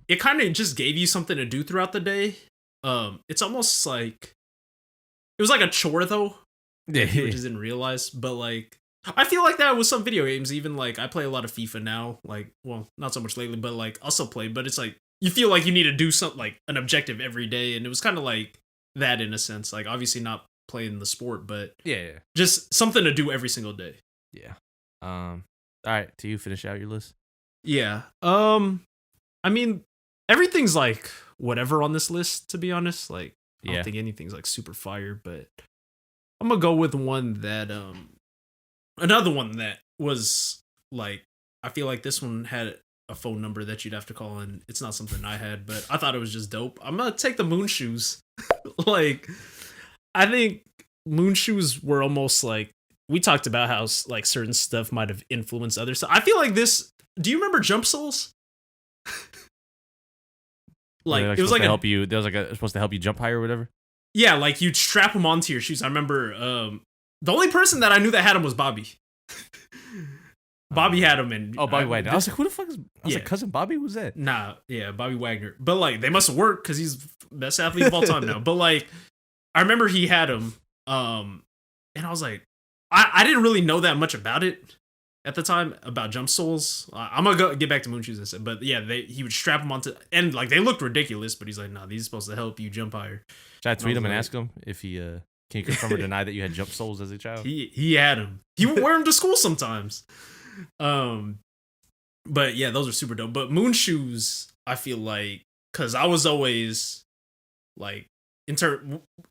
it kind of just gave you something to do throughout the day. It's almost like it was like a chore though. that people just didn't realize. But like, I feel like that with some video games. Even like, I play a lot of FIFA now. Like, well, not so much lately, but like, I'll still play. But it's like you feel like you need to do something like an objective every day, and it was kind of like that in a sense. Like, obviously not playing the sport, but Yeah. just something to do every single day. Yeah. All right, do you finish out your list? Yeah. I mean, everything's like whatever on this list, to be honest. Like, I don't think anything's like super fire, but I'm gonna go with one that another one that was like, I feel like this one had a phone number that you'd have to call, and it's not something I had, but I thought it was just dope. I'm gonna take the Moon Shoes. Like, I think Moon Shoes were almost like, we talked about how like certain stuff might have influenced others. So I feel like this. Do you remember Jump Souls? Like, it was like to help you. There was like supposed to help you jump higher or whatever. Yeah, like you'd strap them onto your shoes. I remember the only person that I knew that had them was Bobby. Bobby had them, and Bobby Wagner. I was like, who the fuck is? I was like, cousin Bobby. Who's that? Nah, yeah, Bobby Wagner. But like, they must have worked because he's best athlete of all time now. But like, I remember he had them, and I was like, I didn't really know that much about it at the time about Jump Souls. I'm gonna get back to Moon Shoes and say, but yeah, he would strap them onto, and like they looked ridiculous. But he's like, nah, these are supposed to help you jump higher. Should I tweet him and ask him if he can you confirm or deny that you had Jump Souls as a child? He had them. He would wear them to school sometimes. But yeah, those are super dope. But Moon Shoes, I feel like, because I was always like,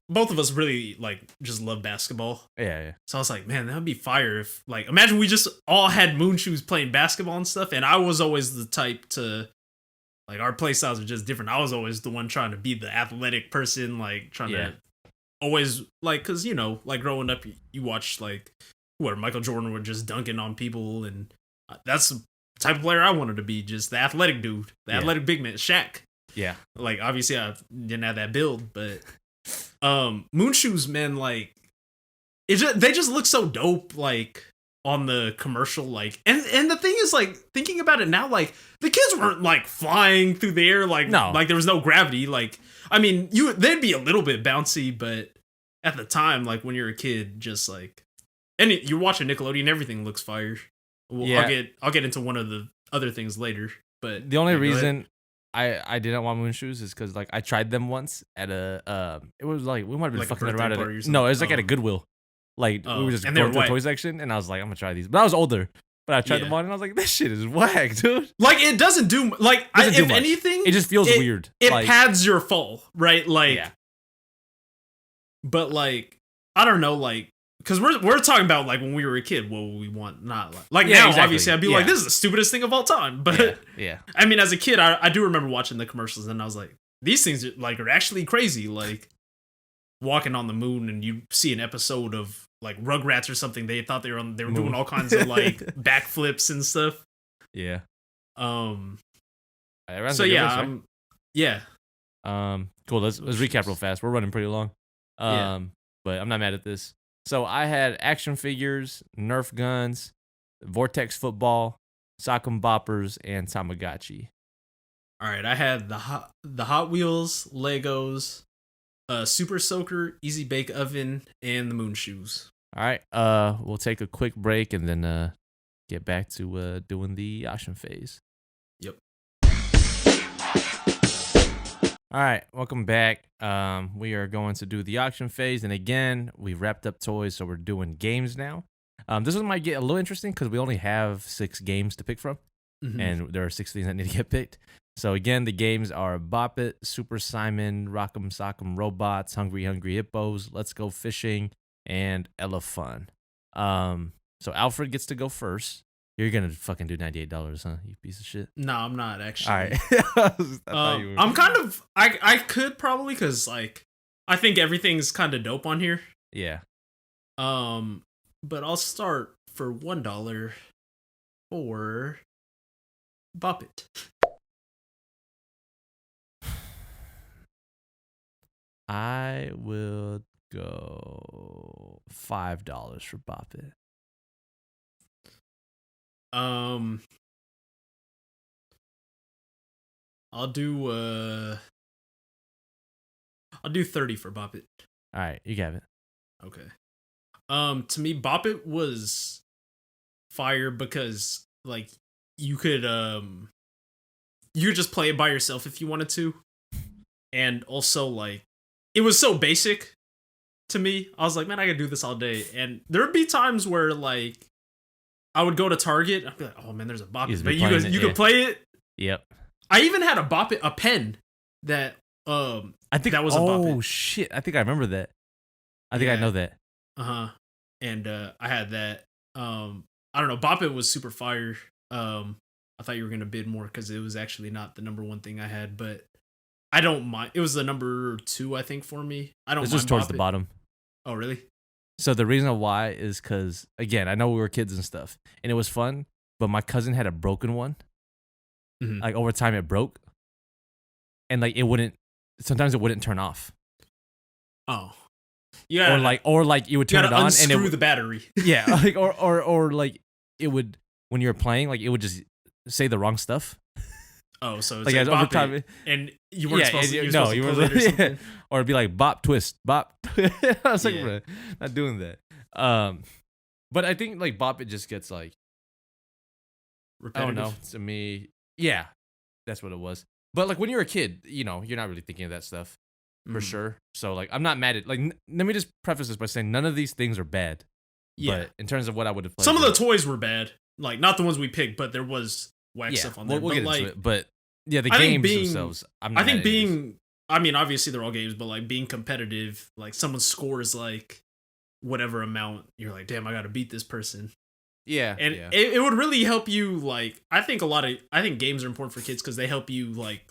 both of us really like just love basketball. Yeah. So I was like, man, that would be fire if, like, imagine we just all had Moon Shoes playing basketball and stuff. And I was always the type to, like, our play styles are just different. I was always the one trying to be the athletic person, like trying to always, like, because, you know, like growing up, you watch like Michael Jordan were just dunking on people, and that's the type of player I wanted to be, just the athletic dude, the athletic big man, Shaq. Yeah. Like, obviously I didn't have that build, but Moon Shoes, man, like, they just look so dope, like, on the commercial, like, and the thing is, like, thinking about it now, like, the kids weren't like flying through the air, like, no, like there was no gravity. Like, I mean, they'd be a little bit bouncy, but at the time, like, when you're a kid, just like, and you're watching Nickelodeon, everything looks fire. Well, yeah. I'll get into one of the other things later, but the only reason I didn't want Moon Shoes is because, like, I tried them once at a it was like, we might have been like fucking around at it. No, it was like at a Goodwill. Like, we were just going to the toy section, and I was like, I'm gonna try these. But I was older. But I tried them on, and I was like, this shit is whack, dude. Like, it doesn't do, like, if anything, it just feels weird. It like, pads your fall, right? Like, but like, I don't know, like, because we're talking about, like, when we were a kid, what would we want? Not like now, exactly. Obviously, I'd be like, this is the stupidest thing of all time. But yeah. I mean, as a kid, I do remember watching the commercials, and I was like, these things are actually crazy. Like, walking on the moon, and you see an episode of like Rugrats or something. They thought they were doing all kinds of like backflips and stuff. Yeah. So yeah, yeah. Cool. Let's recap real fast. We're running pretty long. But I'm not mad at this. So I had action figures, Nerf guns, Vortex football, Sock'em Boppers, and Tamagotchi. All right, I had the Hot Wheels, Legos, Super Soaker, Easy Bake Oven, and the Moon Shoes. All right, we'll take a quick break and then get back to doing the auction phase. Yep. All right, welcome back. We are going to do the auction phase, and again, we wrapped up toys, so we're doing games now. This one might get a little interesting because we only have 6 games to pick from, and there are 6 things that need to get picked. So again, the games are Bop It, Super Simon, Rock'em Sock'em Robots, Hungry Hungry Hippos, Let's Go Fishing, and Elefun. So Alfred gets to go first. You're gonna fucking do $98, huh? You piece of shit. No, I'm not actually. All right. I'm kind of. I could probably, because like I think everything's kind of dope on here. Yeah. But I'll start for $1 for Bop It. I will go $5 for Bop It. I'll do 30 for Bop It. All right, you got it. Okay. To me, Bop It was fire because like you could you could just play it by yourself if you wanted to, and also like it was so basic to me. I was like, man, I could do this all day, and there would be times where like I would go to Target. I'd be like, oh man, there's a Bop It, but you could play it. Yep. I even had a Bop It, a pen that I think that was a Bop It. Oh shit! I think I remember that. I think I know that. And I had that. I don't know. Bop It was super fire. I thought you were gonna bid more because it was actually not the number one thing I had, but I don't mind. It was the number 2, I think, for me. I don't. This mind was towards Bop the It. bottom. Oh really? So the reason why is because again, I know we were kids and stuff, and it was fun. But my cousin had a broken one. Mhm. Like over time, it broke, and like it wouldn't. Sometimes it wouldn't turn off. Oh. Yeah. Or like you would turn it on and it would the battery. Yeah, like or like it would when you were playing, like it would just say the wrong stuff. Oh, so it's like like over Bop time, It, and you weren't supposed to. No, you were. were. Or it'd be like bop twist bop. I was like, Yeah. bro, not doing that. But I think like Bop It just gets like I don't know. To me, yeah, that's what it was. But like when you're a kid, you know, you're not really thinking of that stuff for sure. So like I'm not mad at like. Let me just preface this by saying none of these things are bad. Yeah. But in terms of what I would have played, Some of the toys were bad, like not the ones we picked, but there was whack stuff on there. We'll but get like, into it. But yeah, the I think games themselves. I think being. I mean, obviously they're all games, but like being competitive, like someone scores like whatever amount, you're like, damn, I got to beat this person. Yeah, and it would really help you. Like, I think games are important for kids because they help you like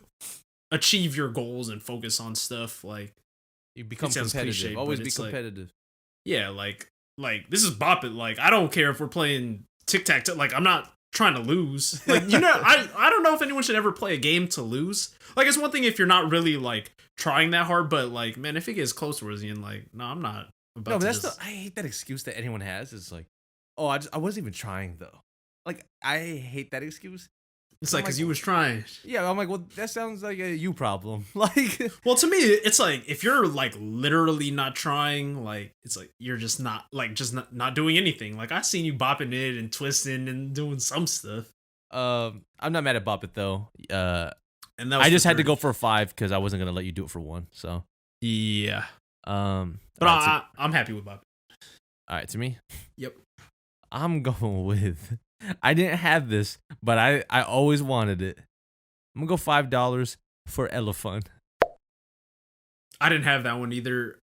achieve your goals and focus on stuff. Like, you become competitive. Cliche, always be competitive. Like, yeah, like this is Bop It. Like, I don't care if we're playing tic-tac-toe. Like, I'm not trying to lose. Like, you know, I don't know if anyone should ever play a game to lose. Like, it's one thing if you're not really like trying that hard, but like, man, if it gets close towards the end, like, no, I'm not about no, to but that's I hate that excuse that anyone has. It's like, oh, I wasn't even trying though. Like, I hate that excuse. It's like, because you was trying. Yeah, I'm like, well, that sounds like a you problem. Like, well, to me, it's like if you're like literally not trying, like it's like you're just not not doing anything. Like I've seen you bopping it and twisting and doing some stuff. I'm not mad at Bop It though. And that was I just had to go for a 5 because I wasn't gonna let you do it for 1. So yeah. But right, I'm happy with Bop It. All right, to me. Yep. I'm going with. I didn't have this, but I always wanted it. I'm gonna go $5 for Elephant. I didn't have that one either,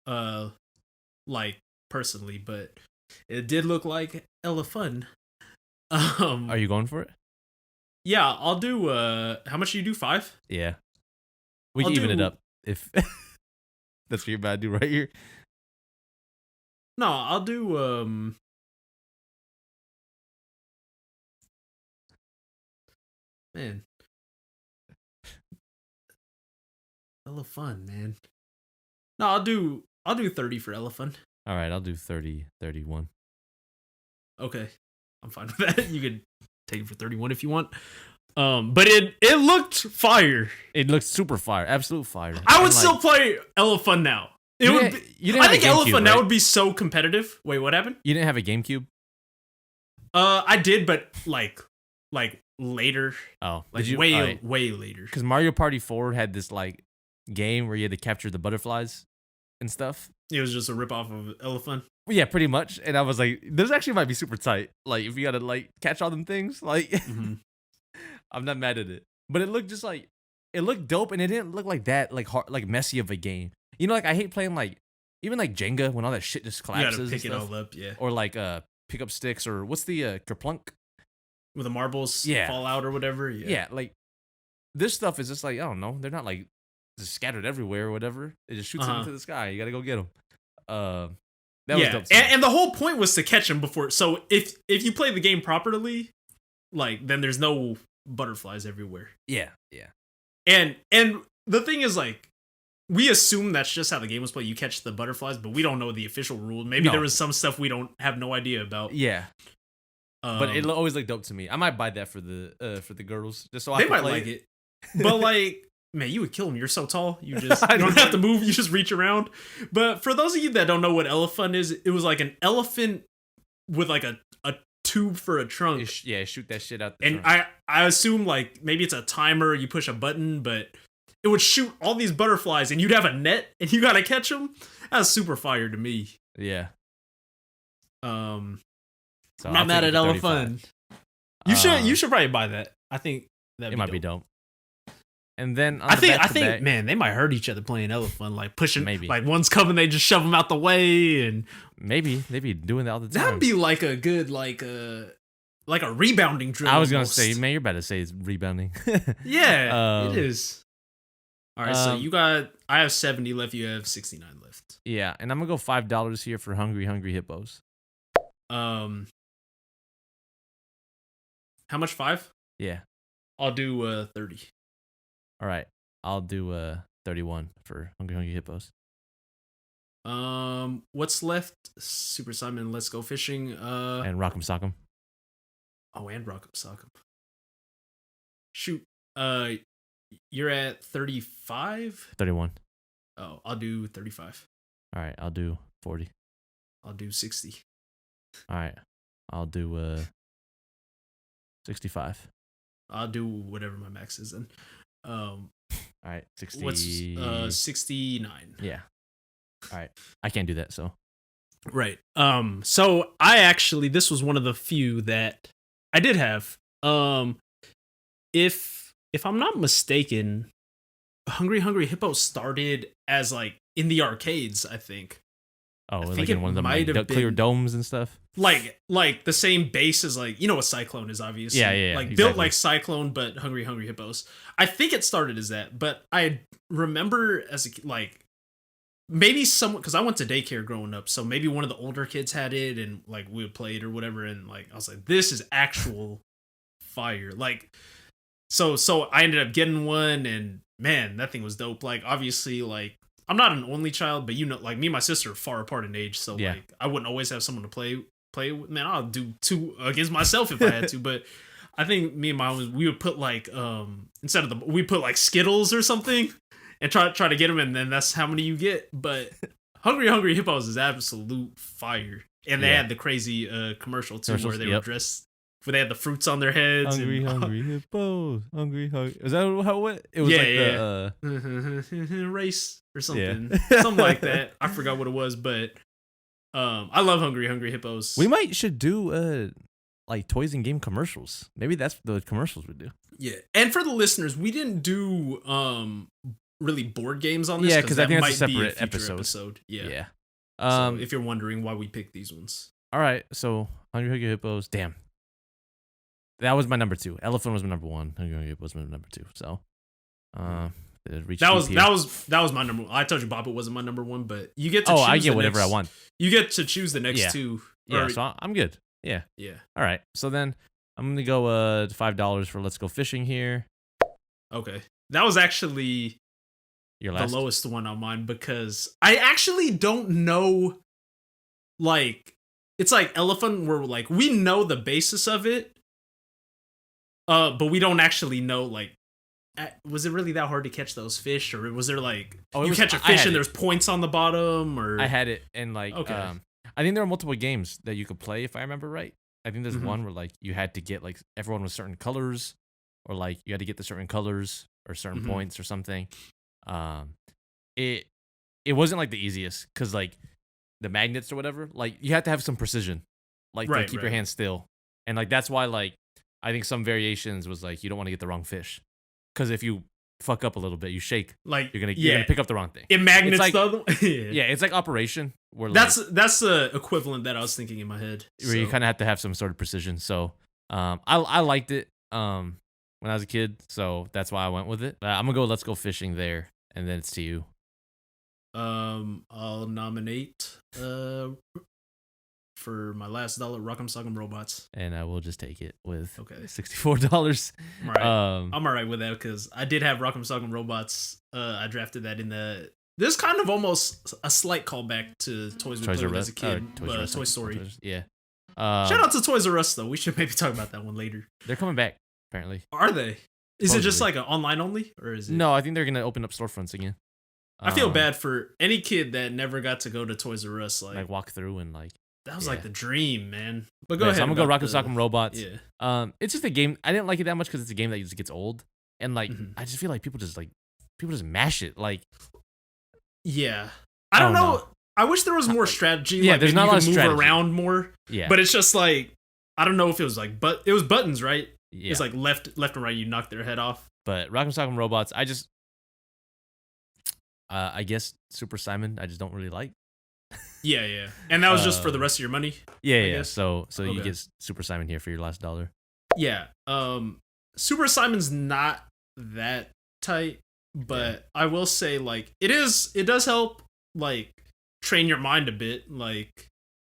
like personally, but it did look like Elephant. Are you going for it? Yeah, I'll do. How much do you do? 5? Yeah, we can even it up if that's what you're about to do right here. No, I'll do. Man, Elephant, man. No, I'll do 30 for Elephant. All right, I'll do 30, 31. Okay, I'm fine with that. You can take it for 31 if you want. But it looked fire. It looked super fire, absolute fire. I would still play Elephant now. It would. I think Elephant now would be so competitive. Wait, what happened? You didn't have a GameCube? I did, but like later. Oh, like way later. Because Mario Party 4 had this like game where you had to capture the butterflies and stuff. It was just a ripoff of Elephant. Yeah, pretty much. And I was like, this actually might be super tight. Like if you gotta like catch all them things, like I'm not mad at it. But it looked just like it looked dope, and it didn't look like that like hard, like messy of a game. You know, like I hate playing like even like Jenga when all that shit just collapses. You gotta pick it all up, yeah. Or like pick up sticks or what's the kerplunk? With the marbles fall out or whatever. Yeah, like this stuff is just like, I don't know. They're not like just scattered everywhere or whatever. It just shoots them into the sky. You gotta go get them. That was dope. And the whole point was to catch them before. So if you play the game properly, like then there's no butterflies everywhere. Yeah. And the thing is like we assume that's just how the game was played. You catch the butterflies, but we don't know the official rule. Maybe there was some stuff we don't have no idea about. Yeah. But it always looked dope to me. I might buy that for the girls just so I can play like it. But like man, you would kill him. You're so tall. You just you don't have to move. You just reach around. But for those of you that don't know what elephant is, it was like an elephant with like a tube for a trunk. Shoot that shit out. And I assume like maybe it's a timer. You push a button, but it would shoot all these butterflies, and you'd have a net, and you gotta catch them. That's super fire to me. Yeah. So I'm not mad at elephant. You should probably buy that. I think that might be dope. And then I think man, they might hurt each other playing elephant, like pushing. Maybe like one's coming, they just shove them out the way, and maybe they be doing that all the time. That'd be like a good like a rebounding drill. I was gonna say, man, you're about to say it's rebounding. Yeah, it is. All right, so I have 70 left. You have 69 left. Yeah, and I'm gonna go $5 here for Hungry Hippos. How much? 5? Yeah. I'll do 30. All right, I'll do 31 for Hungry Hippos. What's left? Super Simon, Let's Go Fishing. And Rock'em Sock'em. Oh, and Rock'em Sock'em. Shoot. You're at 35? 31. Oh, I'll do 35. All right, I'll do 40. I'll do 60. All right, I'll do 65. I'll do whatever my max is then. All right, 60. What's 69? Yeah. All right, I can't do that, so. Right. So I actually, this was one of the few that I did have. If I'm not mistaken, Hungry Hippo started as like in the arcades, I think. Oh, I think like in one of them like clear domes and stuff. Like the same base as like, you know what Cyclone is, obviously. Yeah. Like exactly. built like Cyclone, but Hungry Hippos. I think it started as that, but I remember as like maybe someone, because I went to daycare growing up, so maybe one of the older kids had it and like we would play it or whatever, and like I was like, this is actual fire. Like so I ended up getting one, and man, that thing was dope. Like obviously, like I'm not an only child, but you know, like me and my sister are far apart in age, so like I wouldn't always have someone to play with. Man, I'll do 2 against myself if I had to, but I think me and mom we would put like we put like Skittles or something and try to get them, and then that's how many you get. But Hungry Hippos is absolute fire, and they had the crazy commercial too, where they were dressed, where they had the fruits on their heads. Hungry Hippos, hungry. Is that how it? It was the race or something, something like that. I forgot what it was, but I love Hungry Hippos. We should do like toys and game commercials. Maybe that's the commercials we do. Yeah, and for the listeners, we didn't do really board games on this. Yeah, because I think that's a separate episode. Yeah. So if you're wondering why we picked these ones. All right, so Hungry Hippos. Damn. That was my number 2. Elephant was my number 1. Hungry Hippos was my number 2. So, that was my number 1. I told you Bob it wasn't my number 1, but you get to choose I get whatever I want. You get to choose the next 2. Yeah, so I'm good. Yeah. Yeah. All right. So then I'm going to go $5 for Let's Go Fishing here. Okay. That was actually your last? The lowest one on mine, because I actually don't know, like, it's like Elephant, where like we know the basis of it, but we don't actually know, like, was it really that hard to catch those fish, or was there like you catch a fish and there's points on the bottom? Or I had it, and like I think there were multiple games that you could play, if I remember right. I think there's one where like you had to get like everyone with certain colors, or like you had to get the certain colors or certain points or something. It wasn't like the easiest, because like the magnets or whatever, like you had to have some precision, like to keep your hands still, and like that's why like I think some variations was like you don't want to get the wrong fish, because if you fuck up a little bit, you shake, like you're gonna pick up the wrong thing. It magnets like, the other one. Yeah, it's like Operation, where that's the equivalent that I was thinking in my head, where you kind of have to have some sort of precision. So I liked it when I was a kid, so that's why I went with it. I'm gonna go Let's Go Fishing there, and then it's to you. I'll nominate for my last dollar, Rock'em Sock'em Robots, and I will just take it with $64. I'm alright with that, because I did have Rock'em Sock'em Robots. I drafted that in the. This kind of almost a slight callback to toys we played with as a kid, Toy Story. Yeah. Shout out to Toys R Us though. We should maybe talk about that one later. They're coming back, apparently. Are they? Is it just supposedly. like an online only, or is it? No, I think they're gonna open up storefronts again. I feel Um, bad for any kid that never got to go to Toys R Us. Like, like walk through and like. that was yeah. like the dream, man. But go Yeah, ahead. so I'm gonna go about Rock'em Sock'em Robots. Yeah. It's just a game. I didn't like it that much because it's a game that just gets old, and like Mhm. I just feel like people just mash it. Like Yeah. I don't know. I wish there was more strategy. Yeah, like there's maybe not a you lot could of move strategy. around more. yeah, But it's just like I don't know if it was like it was buttons, right? yeah. It's like left and right. You knock their head off. But Rock'em Sock'em Robots, I guess Super Simon, I just don't really like. Yeah. And that was just for the rest of your money. Yeah. guess. So you Okay. get Super Simon here for your last $1. Yeah. Super Simon's not that tight, but I will say like it does help like train your mind a bit, like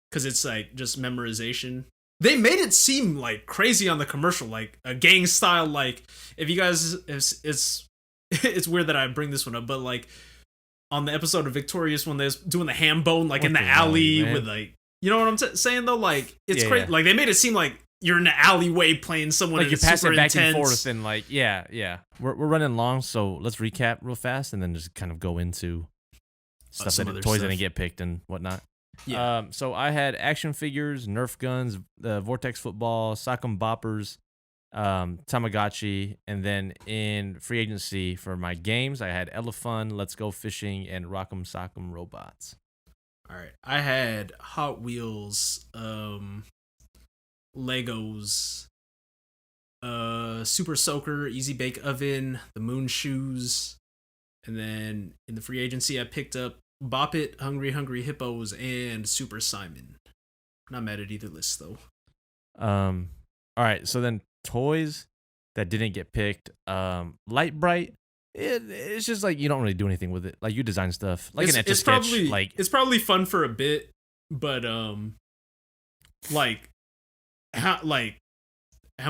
because it's like just memorization. They made it seem like crazy on the commercial, like a gang style. Like if you guys, it's it's weird that I bring this one up, but like on the episode of Victorious when they're doing the ham bone, like What in the the hell, alley man? with like, you know what I'm saying though? Like it's Yeah, crazy. yeah. Like they made it seem like you're in the alleyway playing someone. Like and you it's pass super it back intense. and forth and like yeah. We're running long, so let's recap real fast and then just kind of go into stuff some that other toys stuff. didn't get picked and whatnot. Yeah. So I had action figures, Nerf guns, Vortex football, Sock'em Boppers, Tamagotchi, and then in free agency for my games, I had Elefun, Let's Go Fishing, and Rock'em Sock'em Robots. All right. I had Hot Wheels, Legos, Super Soaker, Easy Bake Oven, the Moon Shoes, and then in the free agency, I picked up Bop It, Hungry Hungry Hippos, and Super Simon. Not mad at either list though. All right, so then toys that didn't get picked, Light Bright. It's just like you don't really do anything with it. Like you design stuff, like an Etch a Sketch. Like it's probably fun for a bit, but like how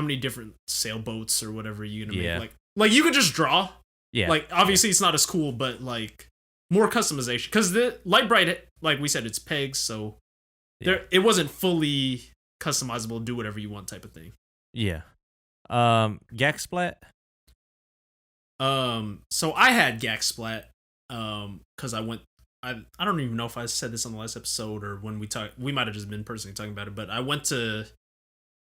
many different sailboats or whatever you gonna Yeah. make? Like you could just draw. yeah, Like obviously it's not as cool, but like more customization because the Light Bright, like we said, it's pegs, so Yeah. it wasn't fully customizable, do whatever you want type of thing. yeah. Gak Splat. So I had Gak Splat, because I don't even know if I said this on the last episode or when we might have just been personally talking about it, but I went to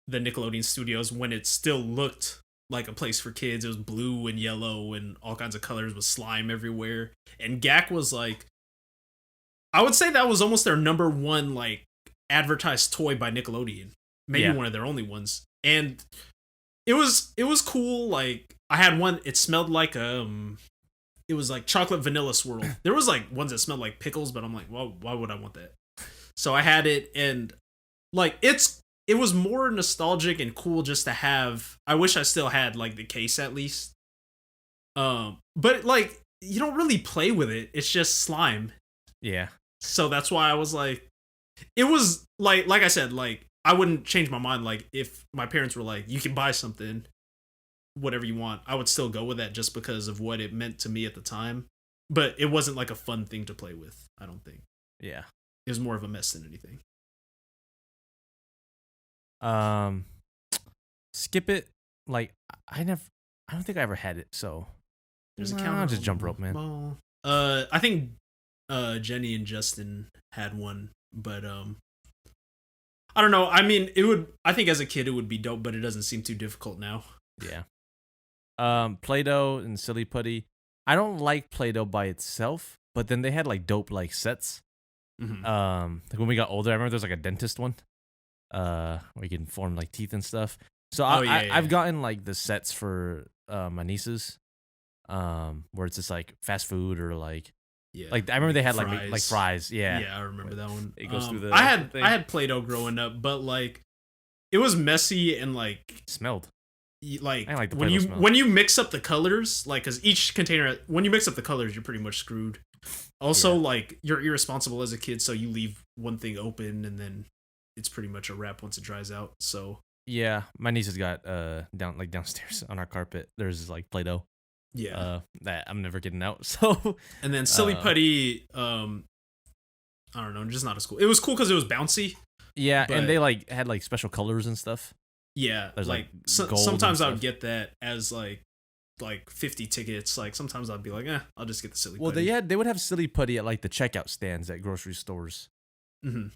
the Nickelodeon studios when it still looked like a place for kids. It was blue and yellow and all kinds of colors with slime everywhere. And Gak was like, I would say that was almost their number one like advertised toy by Nickelodeon. Maybe Yeah. one of their only ones. And it was cool. Like I had one, it smelled like it was like chocolate vanilla swirl. There was like ones that smelled like pickles, but I'm like, well, why would I want that? So I had it, and like it was more nostalgic and cool just to have. I wish I still had like the case at least. But like you don't really play with it. It's just slime. Yeah, So that's why I was like, it was like I said, like I wouldn't change my mind. Like if my parents were like, you can buy something, whatever you want, I would still go with that just because of what it meant to me at the time. But it wasn't like a fun thing to play with. I don't think yeah. it was more of a mess than anything. Skip It. Like I don't think I ever had it. So There's a Nah, counter. just jump rope, man. Ball. I think Jenny and Justin had one, but I don't know. I mean, I think as a kid it would be dope, but it doesn't seem too difficult now. yeah. Play-Doh and Silly Putty. I don't like Play-Doh by itself, but then they had like dope like sets. Mhm. Like when we got older, I remember there's like a dentist one, where you can form like teeth and stuff. So yeah. I've gotten like the sets for my nieces, where it's just like fast food or like Yeah. I remember they had like fries. Yeah, Yeah, I remember that one. It goes through the I had thing. I had Play-Doh growing up, but like it was messy and like smelled. like I like the when Play-Doh you smell. when you mix up the colors, like because each container, when you mix up the colors, you're pretty much screwed. Also, Yeah. like you're irresponsible as a kid, so you leave one thing open and then it's pretty much a wrap once it dries out. So Yeah, my niece has got downstairs on our carpet. There's like Play-Doh. yeah, That I'm never getting out. So and then Silly uh, Putty, I don't know, just not as cool. It was cool because it was bouncy. yeah, But- and they like had like special colors and stuff. Yeah, There's, like, so, gold and sometimes I would stuff. get that as like like 50 tickets, like sometimes I'd be like, I'll just get the silly Well, putty. they would have silly putty at like the checkout stands at grocery stores. Mm-hmm.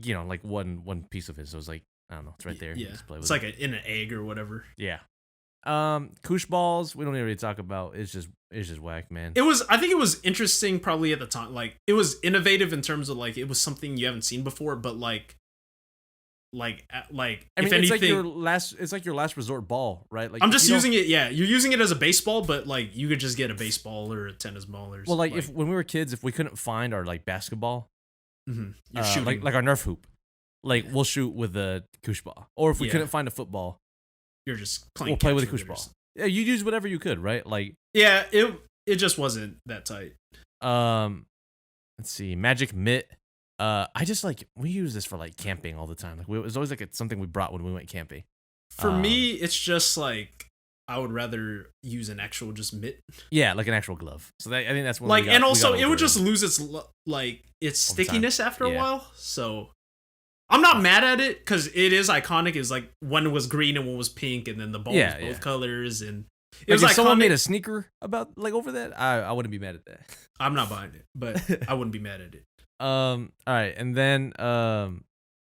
You know, like one piece of it. So it's like, I don't know, it's right there. Yeah, Just play with it's like in an egg or whatever. Yeah. Koosh balls, we don't even really talk about. It's just whack, man. I think it was interesting probably at the time. Like it was innovative in terms of like it was something you haven't seen before, but like I if mean, anything, it's like your last resort ball, right? Like I'm just using it. Yeah, you're using it as a baseball, but like you could just get a baseball or a tennis ball or. Well, like if when we were kids, if we couldn't find our like basketball, you're shooting like our Nerf hoop, like we'll shoot with a koosh ball, or if we couldn't find a football, you're just playing. We'll play with a koosh ball. Yeah, you use whatever you could, right? Like it just wasn't that tight. Let's see, Magic Mitt. I just like we use this for like camping all the time. Like it was always like something we brought when we went camping. For me, it's just like I would rather use an actual just mitt. Yeah, like an actual glove. So I think that's one. Like, and also it would just lose its stickiness after a while. So I'm not mad at it because it is iconic. It's like one was green and one was pink, and then the ball was both colors. And it was like if someone made a sneaker about like over that, I wouldn't be mad at that. I'm not buying it, but I wouldn't be mad at it. All right, and then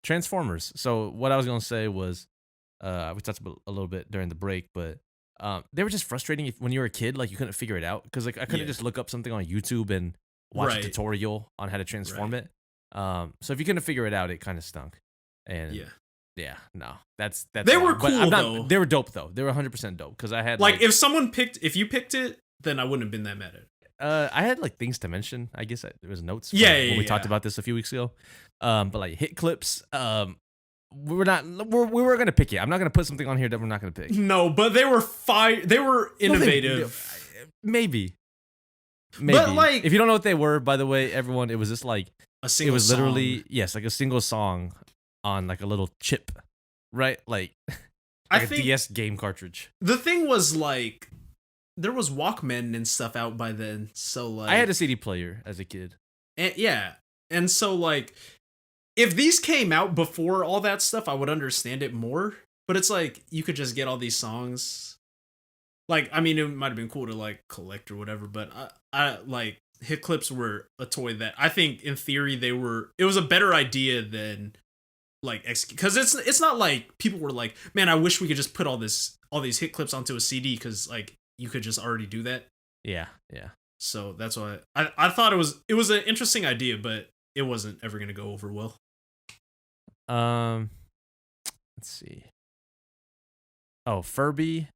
Transformers. So what I was gonna say was, we talked about a little bit during the break, but they were just frustrating when you were a kid. Like you couldn't figure it out because like I couldn't just look up something on YouTube and watch a tutorial on how to transform it. So if you couldn't figure it out, it kind of stunk. And no, that's they were cool though. They were dope though. They were 100% dope because I had like if you picked it, then I wouldn't have been that mad at it. I had like things to mention. I guess there was notes. When we talked about this a few weeks ago. But like hit clips. We were gonna pick it. I'm not gonna put something on here that we're not gonna pick. No, but they were They were innovative. Maybe. But like, if you don't know what they were, by the way, everyone, it was just like a single. It was literally song. like a single song on like a little chip, right? Like a DS game cartridge. The thing was like. There was Walkman and stuff out by then, so like I had a CD player as a kid. And so like if these came out before all that stuff, I would understand it more. But it's like you could just get all these songs. Like I mean, it might have been cool to like collect or whatever, but I like hit clips were a toy that I think in theory it was a better idea than like because it's not like people were like, man, I wish we could just put all these hit clips onto a CD because like. You could just already do that. Yeah. So that's why I thought it was an interesting idea, but it wasn't ever gonna go over well. Let's see. Oh, Furby.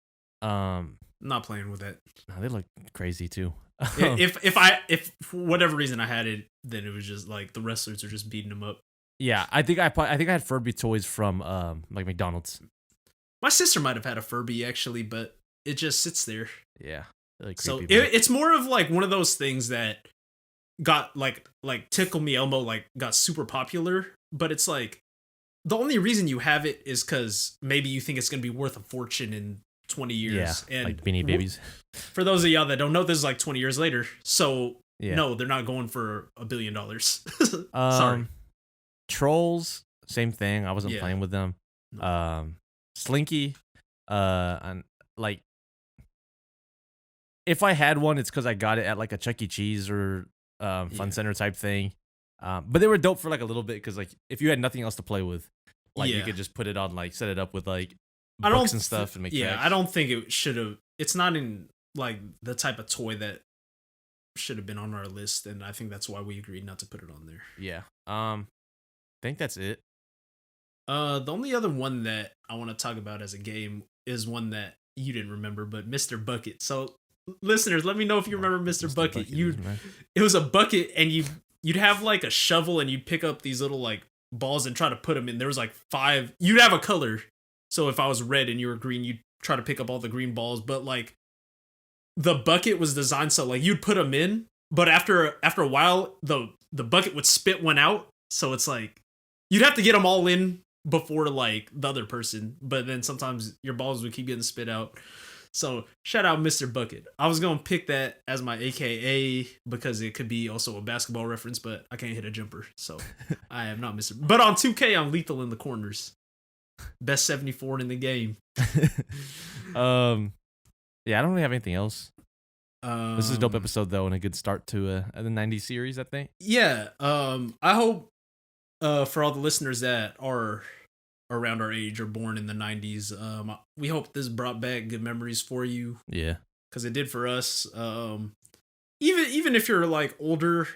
Not playing with that. No, they look crazy too. if for whatever reason I had it, then it was just like the wrestlers are just beating them up. Yeah, I think I had Furby toys from like McDonald's. My sister might have had a Furby actually, but it just sits there. Yeah. Really so it's more of like one of those things that got like Tickle Me Elmo like got super popular, but it's like the only reason you have it is because maybe you think it's gonna be worth a fortune in 20 years. Yeah, and like Beanie Babies. For those of y'all that don't know, this is like 20 years later. So no, they're not going for $1 billion. Sorry. Trolls, same thing. I wasn't playing with them. Slinky, and like. If I had one, it's because I got it at like a Chuck E. Cheese or Fun Center type thing. But they were dope for like a little bit because like if you had nothing else to play with, like you could just put it on, like set it up with like books and stuff and make tracks. I don't think it should have. It's not in like the type of toy that should have been on our list, and I think that's why we agreed not to put it on there. Yeah. I think that's it. The only other one that I want to talk about as a game is one that you didn't remember, but Mr. Bucket. So. Listeners, let me know if you remember Mr. Bucket. It was a bucket, and you'd have like a shovel, and you'd pick up these little like balls and try to put them in. There was like 5. You'd have a color, so if I was red and you were green, you'd try to pick up all the green balls. But like the bucket was designed so like you'd put them in, but after a while, the bucket would spit one out. So it's like you'd have to get them all in before like the other person, but then sometimes your balls would keep getting spit out. So shout out Mr. Bucket. I was gonna pick that as my AKA because it could be also a basketball reference, but I can't hit a jumper, so I am not Mr. But on 2K, I'm lethal in the corners. Best 74 in the game. Yeah, I don't really have anything else. This is a dope Um, episode though, and a good start to the '90s series. I think. yeah. I hope for all the listeners that are around our age or born in the 90s, we hope this brought back good memories for you Yeah. because it did for us. Even if you're like older,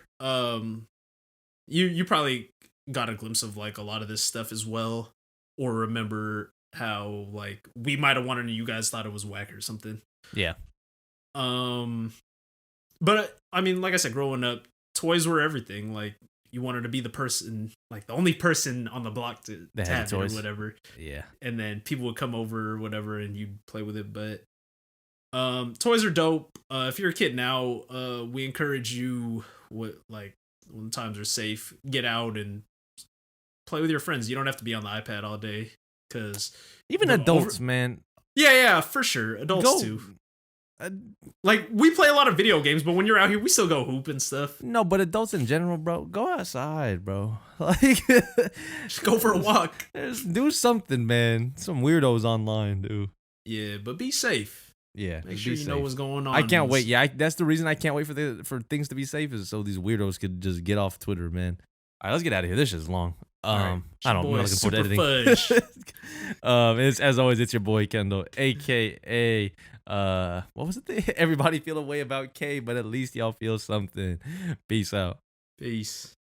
you probably got a glimpse of like a lot of this stuff as well, or remember how like we might have wanted you guys thought it was whack or something. Yeah. Um, but I mean, like I said, growing up, toys were everything. Like you wanted to be the person, like the only person on the block They to had have it toys. or whatever. Yeah. And then people would come over or whatever, and you'd play with it. But toys are dope. If you're a kid now, we encourage you, like when times are safe, get out and play with your friends. You don't have to be on the iPad all day, because Even adults, man. yeah, for sure, adults too. Like we play a lot of video games, but when you're out here, we still go hoop and stuff. No, but adults in general, bro, go outside, bro. Like, Just go for a walk. just do something, man. Some weirdos online, dude. Yeah, but be safe. Yeah, Make sure you know what's going on. I can't wait. Yeah, that's the reason I can't wait for things to be safe, is so these weirdos could just get off Twitter, man. All right, let's get out of here. This is long. right, I don't know. I'm boy, not looking forward to Super editing. Fudge. It's, as always, it's your boy Kendall, aka what was it? Everybody feel a way about K, but at least y'all feel something. Peace out. Peace.